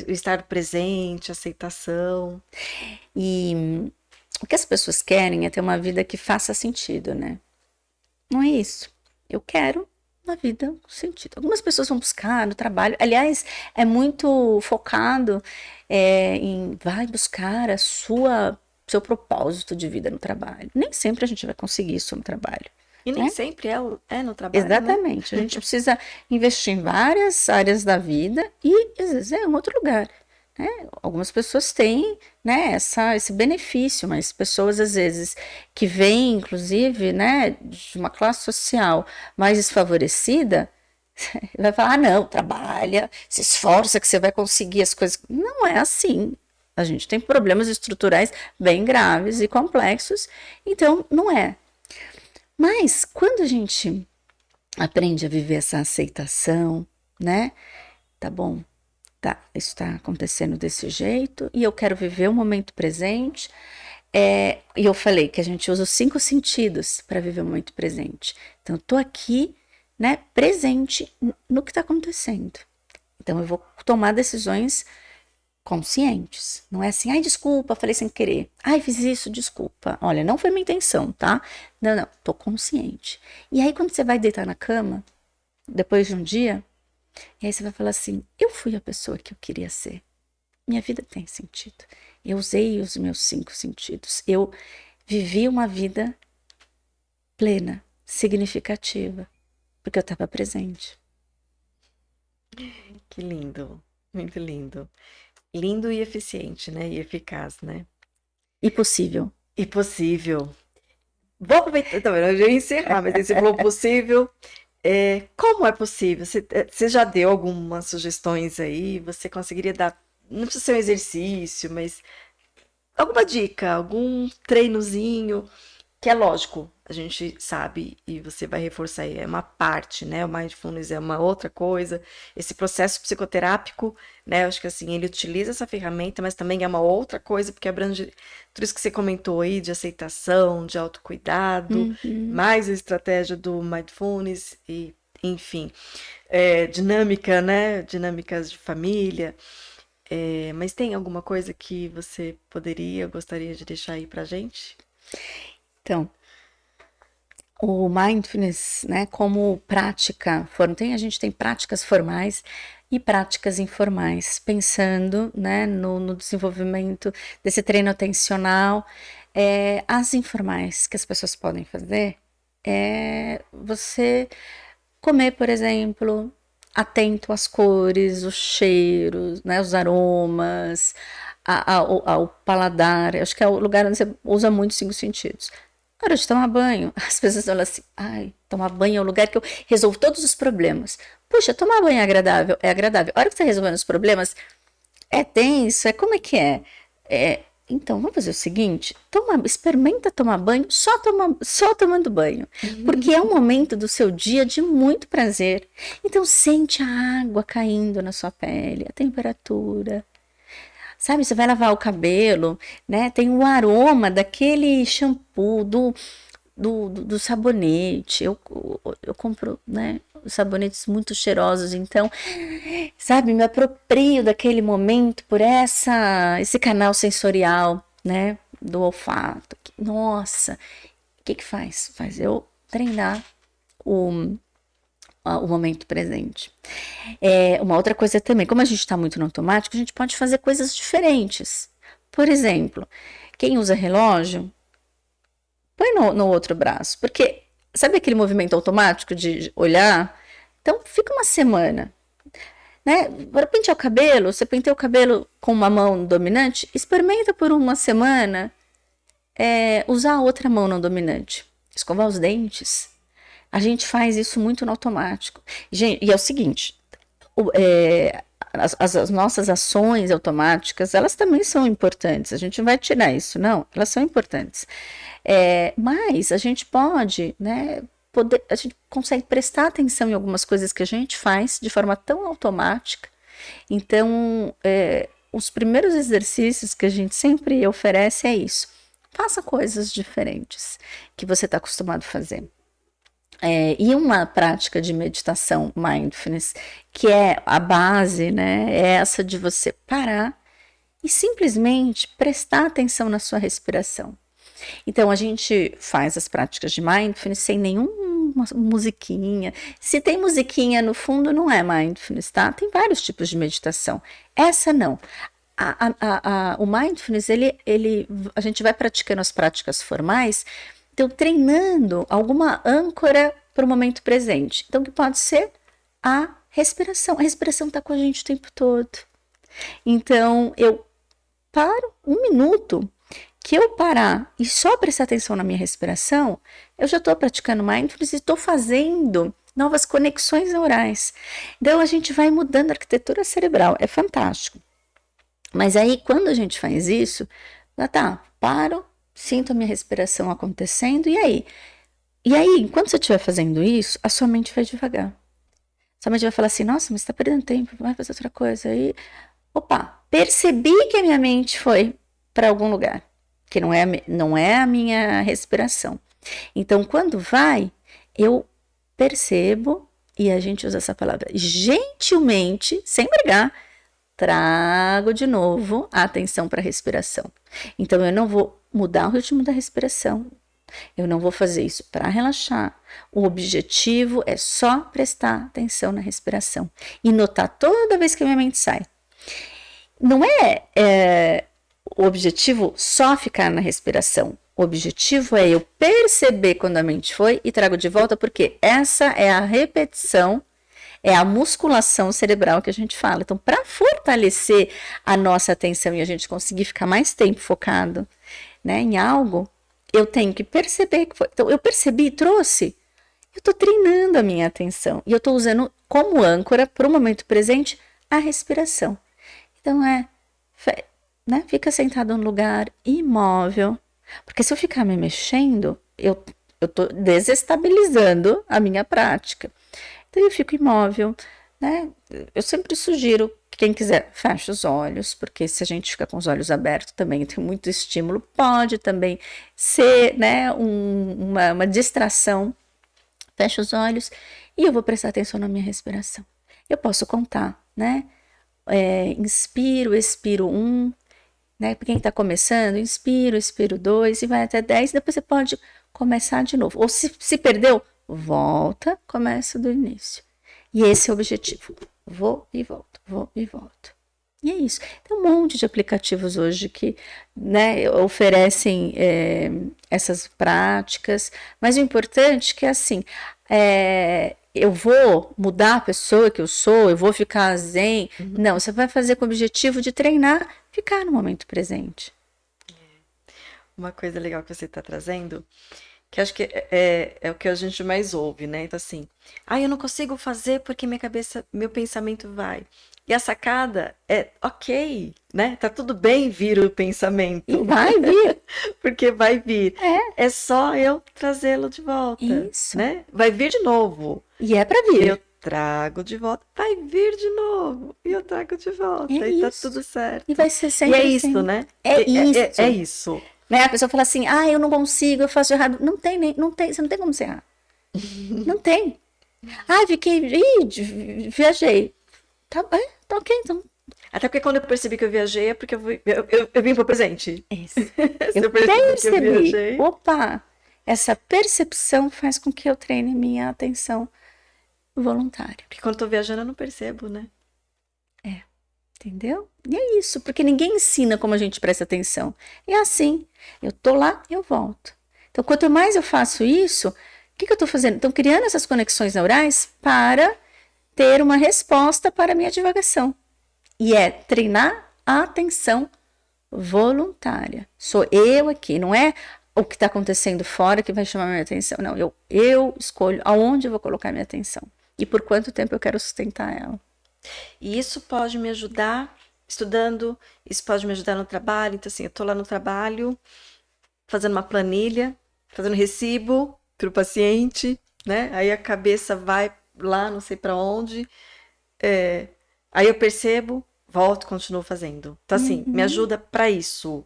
estar presente, aceitação. E o que as pessoas querem é ter uma vida que faça sentido, né? Não é isso. Eu quero uma vida com sentido. Algumas pessoas vão buscar no trabalho. Aliás, é muito focado em vai buscar seu propósito de vida no trabalho. Nem sempre a gente vai conseguir isso no trabalho. E nem sempre é no trabalho, exatamente. Né? A gente precisa investir em várias áreas da vida e, às vezes, é em outro lugar. Né? Algumas pessoas têm, né, esse benefício, mas pessoas, às vezes, que vêm, inclusive, né, de uma classe social mais desfavorecida, vai falar, não, trabalha, se esforça que você vai conseguir as coisas. Não é assim. A gente tem problemas estruturais bem graves e complexos, então não é. Mas quando a gente aprende a viver essa aceitação, né? Tá bom, tá, isso está acontecendo desse jeito e eu quero viver o momento presente. E eu falei que a gente usa os 5 sentidos para viver o momento presente. Então, eu tô aqui, né, presente no que está acontecendo. Então, eu vou tomar decisões conscientes. Não é assim, ai, desculpa, falei sem querer. Ai, fiz isso, desculpa. Olha, não foi minha intenção, tá? Não, tô consciente. E aí, quando você vai deitar na cama, depois de um dia, e aí você vai falar assim, eu fui a pessoa que eu queria ser. Minha vida tem sentido. Eu usei os meus 5 sentidos. Eu vivi uma vida plena, significativa, porque eu estava presente. Que lindo, muito lindo. Lindo e eficiente, né? E eficaz, né? E possível. E possível. Vou aproveitar, então, eu já ia encerrar, mas esse falou possível. Como é possível? Você já deu algumas sugestões aí? Você conseguiria dar, não precisa ser um exercício, mas alguma dica, algum treinozinho, que é lógico, a gente sabe, e você vai reforçar aí, é uma parte, né? O mindfulness é uma outra coisa. Esse processo psicoterápico, né? Eu acho que assim, ele utiliza essa ferramenta, mas também é uma outra coisa, porque abrange tudo isso que você comentou aí, de aceitação, de autocuidado, mais a estratégia do mindfulness, e, enfim, dinâmica, né? Dinâmicas de família. Mas tem alguma coisa que você gostaria de deixar aí pra gente? Então, o mindfulness, né, como prática, a gente tem práticas formais, e práticas informais, pensando, né, no desenvolvimento desse treino atencional. As informais que as pessoas podem fazer é você comer, por exemplo, atento às cores, os cheiros, né, os aromas, ao paladar. Acho que é o lugar onde você usa muito os 5 sentidos. Na hora de tomar banho, as pessoas falam assim, ai, tomar banho é o lugar que eu resolvo todos os problemas. Puxa, tomar banho é agradável? É agradável. A hora que você está resolvendo os problemas, é tenso, como é que é? Então, vamos fazer o seguinte, experimenta tomar banho só tomando banho, porque é um momento do seu dia de muito prazer. Então, sente a água caindo na sua pele, a temperatura. Sabe, você vai lavar o cabelo, né? Tem o aroma daquele shampoo, do sabonete. Eu compro, né, sabonetes muito cheirosos, então, sabe, me aproprio daquele momento por esse canal sensorial, né, do olfato. Nossa, o que faz? Faz eu treinar o momento presente. Uma outra coisa também, como a gente está muito no automático, a gente pode fazer coisas diferentes. Por exemplo, quem usa relógio, põe no outro braço, porque sabe aquele movimento automático de olhar? Então fica uma semana, né? Para pentear o cabelo, você penteia o cabelo com uma mão dominante, experimenta por uma semana usar a outra mão não dominante. Escovar os dentes. A gente faz isso muito no automático. Gente, e é o seguinte, as nossas ações automáticas, elas também são importantes. A gente não vai tirar isso, não. Elas são importantes. Mas a gente pode, né, a gente consegue prestar atenção em algumas coisas que a gente faz de forma tão automática. Então, os primeiros exercícios que a gente sempre oferece é isso. Faça coisas diferentes que você está acostumado a fazer. E uma prática de meditação mindfulness, que é a base, né, é essa de você parar e simplesmente prestar atenção na sua respiração. Então, a gente faz as práticas de mindfulness sem nenhuma musiquinha. Se tem musiquinha no fundo, não é mindfulness, tá? Tem vários tipos de meditação. Essa não. O mindfulness, a gente vai praticando as práticas formais, então treinando alguma âncora para o momento presente. Então, que pode ser a respiração. A respiração está com a gente o tempo todo. Então, eu paro 1 minuto, que eu parar e só prestar atenção na minha respiração, eu já estou praticando mindfulness e estou fazendo novas conexões neurais. Então, a gente vai mudando a arquitetura cerebral. É fantástico. Mas aí, quando a gente faz isso, paro, sinto a minha respiração acontecendo, e aí? E aí, enquanto você estiver fazendo isso, a sua mente vai devagar. Sua mente vai falar assim, nossa, mas você está perdendo tempo, vai fazer outra coisa. Aí, percebi que a minha mente foi para algum lugar, que não é a minha respiração. Então, quando vai, eu percebo, e a gente usa essa palavra gentilmente, sem brigar, trago de novo a atenção para a respiração. Então, eu não vou mudar o ritmo da respiração. Eu não vou fazer isso para relaxar. O objetivo é só prestar atenção na respiração e notar toda vez que a minha mente sai. Não é o objetivo só ficar na respiração. O objetivo é eu perceber quando a mente foi e trago de volta, porque essa é a repetição, é a musculação cerebral que a gente fala. Então, para fortalecer a nossa atenção e a gente conseguir ficar mais tempo focado, né, em algo, eu tenho que perceber que foi. Então, eu percebi e trouxe. Eu estou treinando a minha atenção. E eu estou usando como âncora, para o momento presente, a respiração. Então, fica sentado num lugar imóvel. Porque se eu ficar me mexendo, eu estou desestabilizando a minha prática. Então, eu fico imóvel, né? Eu sempre sugiro que quem quiser feche os olhos, porque se a gente fica com os olhos abertos também tem muito estímulo, pode também ser, né, uma distração. Feche os olhos e eu vou prestar atenção na minha respiração. Eu posso contar, né? Inspiro, expiro 1, né? Para quem está começando, inspiro, expiro 2 e vai até 10, depois você pode começar de novo. Ou se perdeu, volta, começa do início. E esse é o objetivo. vou e volto, vou e volto. E é isso. Tem um monte de aplicativos hoje que, né, oferecem essas práticas, mas o importante é que, assim, eu vou mudar a pessoa que eu sou, eu vou ficar zen. Não, você vai fazer com o objetivo de treinar, ficar no momento presente. Uma coisa legal que você está trazendo, que acho que é o que a gente mais ouve, né? Então, assim, eu não consigo fazer porque meu pensamento vai. E a sacada é ok, né? Tá tudo bem vir o pensamento. E vai vir. Porque vai vir. É só eu trazê-lo de volta. Isso. Né? Vai vir de novo. E é para vir. Eu trago de volta. Vai vir de novo. E eu trago de volta. E tá tudo certo. E vai ser sempre E é assim. isso, né? Isso. É isso. Né? A pessoa fala assim, eu não consigo, eu faço errado. Não tem, você não tem como ser errado. Não tem. Viajei. Tá ok, então. Até porque quando eu percebi que eu viajei é porque eu vim pro presente. Isso. Eu percebi que eu viajei. Opa! Essa percepção faz com que eu treine minha atenção voluntária. Porque quando eu tô viajando eu não percebo, né? Entendeu? E é isso, porque ninguém ensina como a gente presta atenção. É assim, eu tô lá, eu volto. Então, quanto mais eu faço isso, o que eu tô fazendo? Então, criando essas conexões neurais para ter uma resposta para a minha divagação. E é treinar a atenção voluntária. Sou eu aqui, não é o que está acontecendo fora que vai chamar minha atenção. Não, eu escolho aonde eu vou colocar minha atenção e por quanto tempo eu quero sustentar ela. E isso pode me ajudar estudando, isso pode me ajudar no trabalho. Então, assim, eu tô lá no trabalho, fazendo uma planilha, fazendo recibo para o paciente, né? Aí a cabeça vai lá, não sei para onde. Aí eu percebo, volto, continuo fazendo. Então, assim, me ajuda para isso,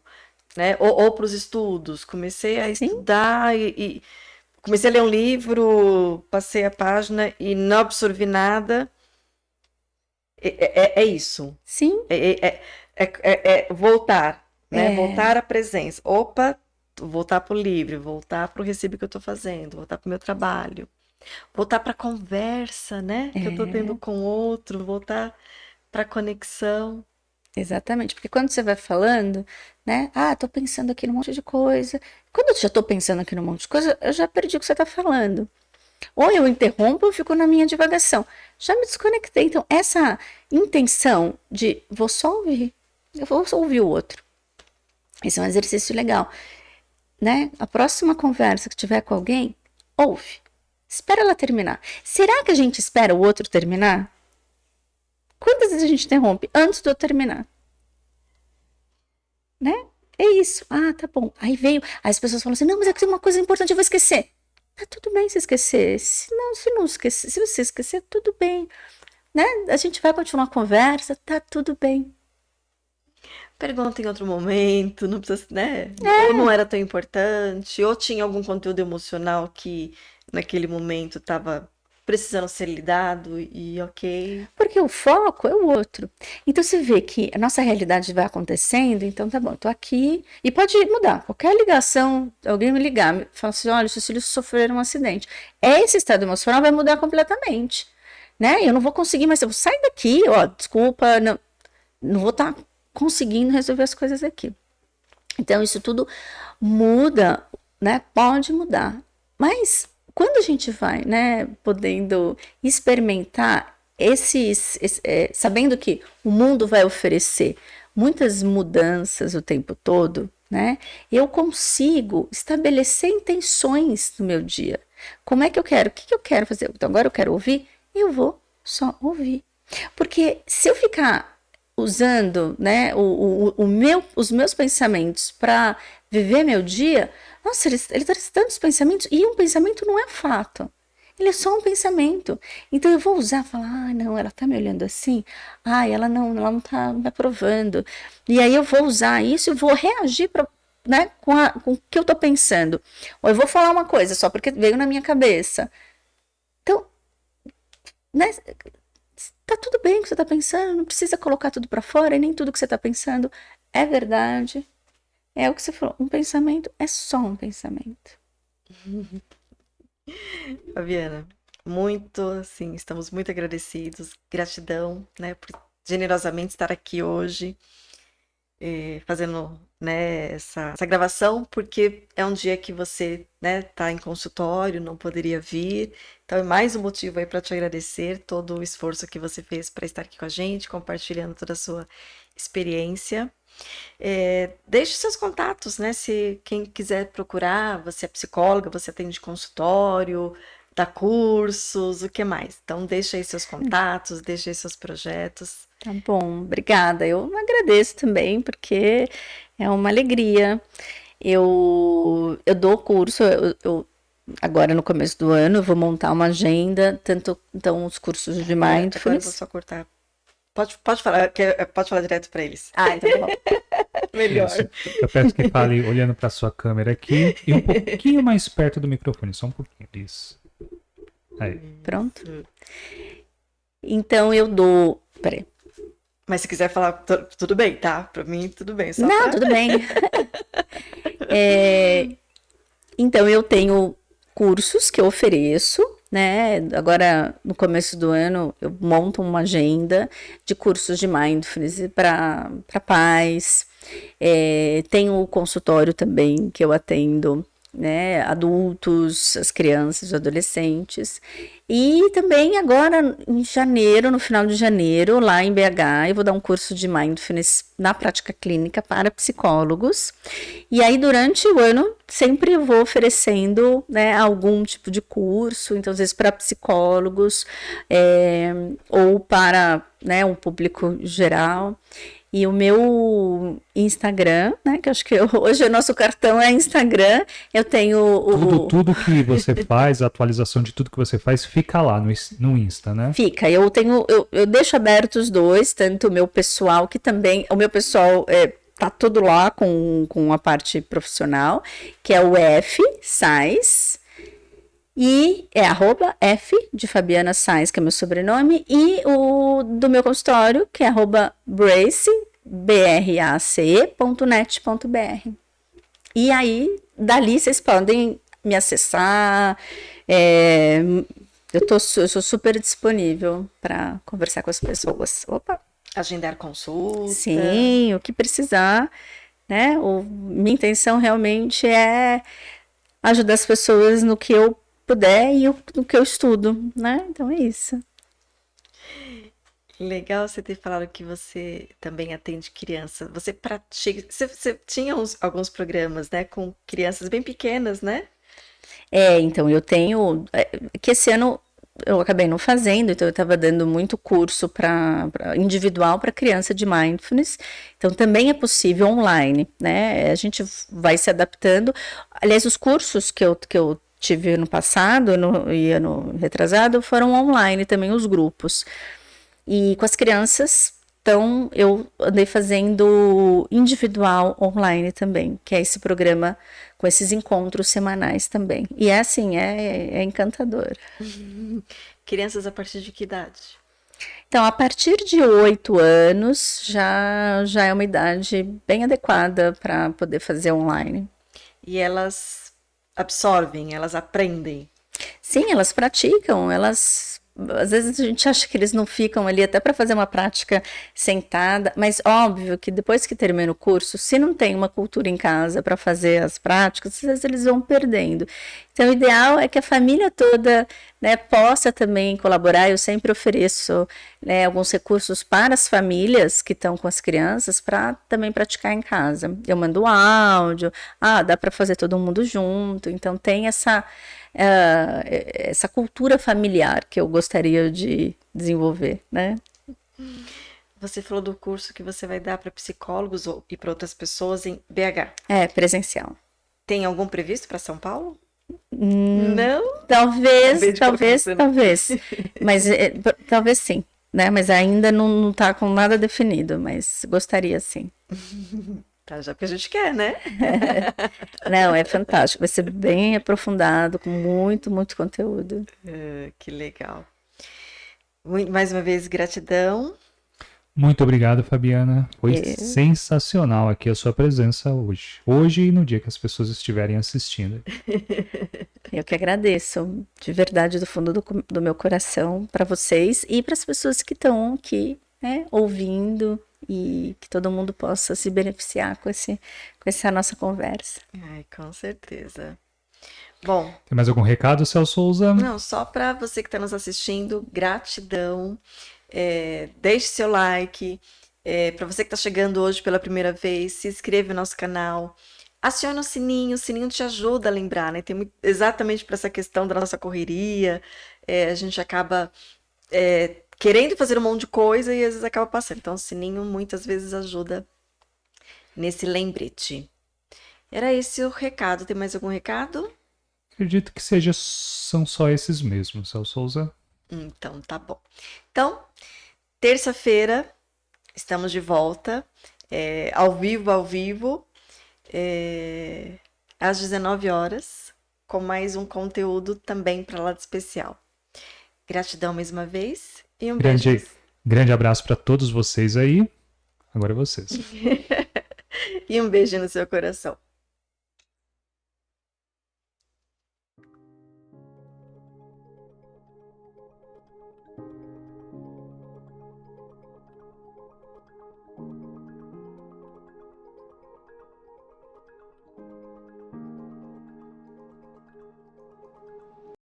né? Ou para os estudos. Comecei a estudar e comecei a ler um livro, passei a página e não absorvi nada. É isso. Sim. É voltar, né? Voltar à presença. Opa, voltar para o livro, voltar para o recibo que eu estou fazendo, voltar para o meu trabalho, voltar para a conversa, né? Que eu estou tendo com o outro, voltar para a conexão. Exatamente, porque quando você vai falando, né? Tô pensando aqui num monte de coisa. Quando eu já tô pensando aqui num monte de coisa, eu já perdi o que você tá falando. Ou eu interrompo ou fico na minha divagação. Já me desconectei. Então, essa intenção de vou só ouvir, eu vou só ouvir o outro. Esse é um exercício legal, né? A próxima conversa que tiver com alguém, ouve. Espera ela terminar. Será que a gente espera o outro terminar? Quantas vezes a gente interrompe antes de eu terminar? Né? É isso. Tá bom. Aí as pessoas falam assim, não, mas é que tem uma coisa importante, eu vou esquecer. Tá tudo bem se esquecer. Se não esquecer, se você esquecer, tudo bem. Né? A gente vai continuar a conversa, tá tudo bem. Pergunta em outro momento, não precisa, né? Ou não era tão importante, ou tinha algum conteúdo emocional que naquele momento estava precisando ser lidado e ok. Porque o foco é o outro. Então você vê que a nossa realidade vai acontecendo, então tá bom, eu tô aqui, e pode mudar. Qualquer ligação, alguém me ligar, fala assim, olha, seus filhos sofreram um acidente. Esse estado emocional vai mudar completamente. Né? Eu não vou conseguir mais, eu vou sair daqui, desculpa, não vou estar conseguindo resolver as coisas aqui. Então isso tudo muda, né? Pode mudar. Mas quando a gente vai, né, podendo experimentar sabendo que o mundo vai oferecer muitas mudanças o tempo todo, né, eu consigo estabelecer intenções no meu dia. Como é que eu quero? O que eu quero fazer? Então agora eu quero ouvir, eu vou só ouvir. Porque se eu ficar usando, né, os meus pensamentos para viver meu dia, nossa, ele traz tantos pensamentos, e um pensamento não é fato. Ele é só um pensamento. Então eu vou usar, falar, não, ela tá me olhando assim, ela não tá me aprovando. E aí eu vou usar isso e vou reagir né, com o que eu tô pensando. Ou eu vou falar uma coisa só porque veio na minha cabeça. Então, né, tá tudo bem o que você tá pensando, não precisa colocar tudo para fora, e nem tudo que você tá pensando é verdade. É o que você falou, um pensamento é só um pensamento. Fabiana, Muito, assim, estamos muito agradecidos. Gratidão, né, por generosamente estar aqui hoje, fazendo, né, essa gravação, porque é um dia que você, né, tá em consultório, não poderia vir. Então é mais um motivo aí para te agradecer todo o esforço que você fez para estar aqui com a gente, compartilhando toda a sua experiência. Deixe seus contatos, né? Se quem quiser procurar, você é psicóloga, você atende consultório, dá cursos, o que mais? Então, deixa aí seus contatos, deixa aí seus projetos. Tá bom, obrigada. Eu agradeço também, porque é uma alegria. Eu dou curso, agora no começo do ano, eu vou montar uma agenda, então os cursos de Agora eu vou mindfulness. só cortar. Pode falar, pode falar direto para eles. Ah, então tá bom. Melhor. Isso. Eu peço que fale olhando para sua câmera aqui e um pouquinho mais perto do microfone, só um pouquinho. Isso. Aí. Pronto? Então eu dou. Peraí. Mas se quiser falar, tudo bem, tá? Para mim, tudo bem. Só Não, tudo bem. Então eu tenho cursos que eu ofereço, né? Agora, no começo do ano, eu monto uma agenda de cursos de mindfulness para pais. Tenho o consultório também que eu atendo, né? Adultos, as crianças, os adolescentes. E também agora, em janeiro, no final de janeiro, lá em BH, eu vou dar um curso de mindfulness na prática clínica para psicólogos. E aí, durante o ano, sempre vou oferecendo, né, algum tipo de curso, então, às vezes, para psicólogos, ou para, né, um público geral. E o meu Instagram, né, que eu acho que hoje o nosso cartão é Instagram, eu tenho Tudo que você faz, a atualização de tudo que você faz, fica lá no Insta, né? Fica, eu deixo aberto os dois, tanto o meu pessoal, que também, o meu pessoal tá tudo lá com a parte profissional, que é o F Sais, e é @F de Fabiana Sais, que é meu sobrenome, e o do meu consultório, que é @brace, brace.net.br. E aí, dali vocês podem me acessar, eu sou super disponível para conversar com as pessoas. Opa! agendar consulta. Sim, o que precisar, né? Minha intenção realmente é ajudar as pessoas no que eu puder e no que eu estudo, né? Então é isso. Legal você ter falado que você também atende crianças. Você pratica. Você tinha alguns programas, né, com crianças bem pequenas, né? Então eu tenho. Que esse ano eu acabei não fazendo, então eu estava dando muito curso individual para criança de mindfulness. Então também é possível online, né? A gente vai se adaptando. Aliás, os cursos que eu tive ano passado e ano retrasado foram online também, os grupos. E com as crianças, então eu andei fazendo individual online também, que é esse programa com esses encontros semanais também. E é assim, é encantador. Crianças a partir de que idade? Então, a partir de 8 anos já é uma idade bem adequada para poder fazer online. E elas absorvem, elas aprendem. Sim, elas praticam, às vezes a gente acha que eles não ficam ali até para fazer uma prática sentada, mas óbvio que depois que termina o curso, se não tem uma cultura em casa para fazer as práticas, às vezes eles vão perdendo. Então, o ideal é que a família toda, né, possa também colaborar. Eu sempre ofereço, né, alguns recursos para as famílias que estão com as crianças para também praticar em casa. Eu mando áudio, dá para fazer todo mundo junto. Então, tem essa cultura familiar que eu gostaria de desenvolver, né? Você falou do curso que você vai dar para psicólogos e para outras pessoas em BH. Presencial. Tem algum previsto para São Paulo? Não? Talvez. Mas talvez sim, né? Mas ainda não está com nada definido, mas gostaria sim. Tá, já porque a gente quer, né? Não, é fantástico. Vai ser bem aprofundado, com muito, muito conteúdo. Que legal. Mais uma vez, gratidão. Muito obrigado, Fabiana. Foi sensacional aqui a sua presença hoje. Hoje e no dia que as pessoas estiverem assistindo. Eu que agradeço, de verdade, do fundo do meu coração, para vocês e para as pessoas que estão aqui, né, ouvindo, e que todo mundo possa se beneficiar com essa nossa conversa. Ai, com certeza. Bom, Tem mais algum recado, Celso Souza? não, só para você que está nos assistindo, gratidão. Deixe seu like. Para você que está chegando hoje pela primeira vez, se inscreva no nosso canal. Acione o sininho te ajuda a lembrar, né? Exatamente para essa questão da nossa correria, a gente acaba querendo fazer um monte de coisa e às vezes acaba passando. Então, o sininho muitas vezes ajuda nesse lembrete. Era esse o recado. Tem mais algum recado? Acredito que são só esses mesmos, Celso Souza. Então, tá bom. Então, terça-feira, estamos de volta, ao vivo, às 19 horas, com mais um conteúdo também para lá de especial. Gratidão mais uma vez e um beijo. Grande abraço para todos vocês aí. Agora é vocês. E um beijo no seu coração.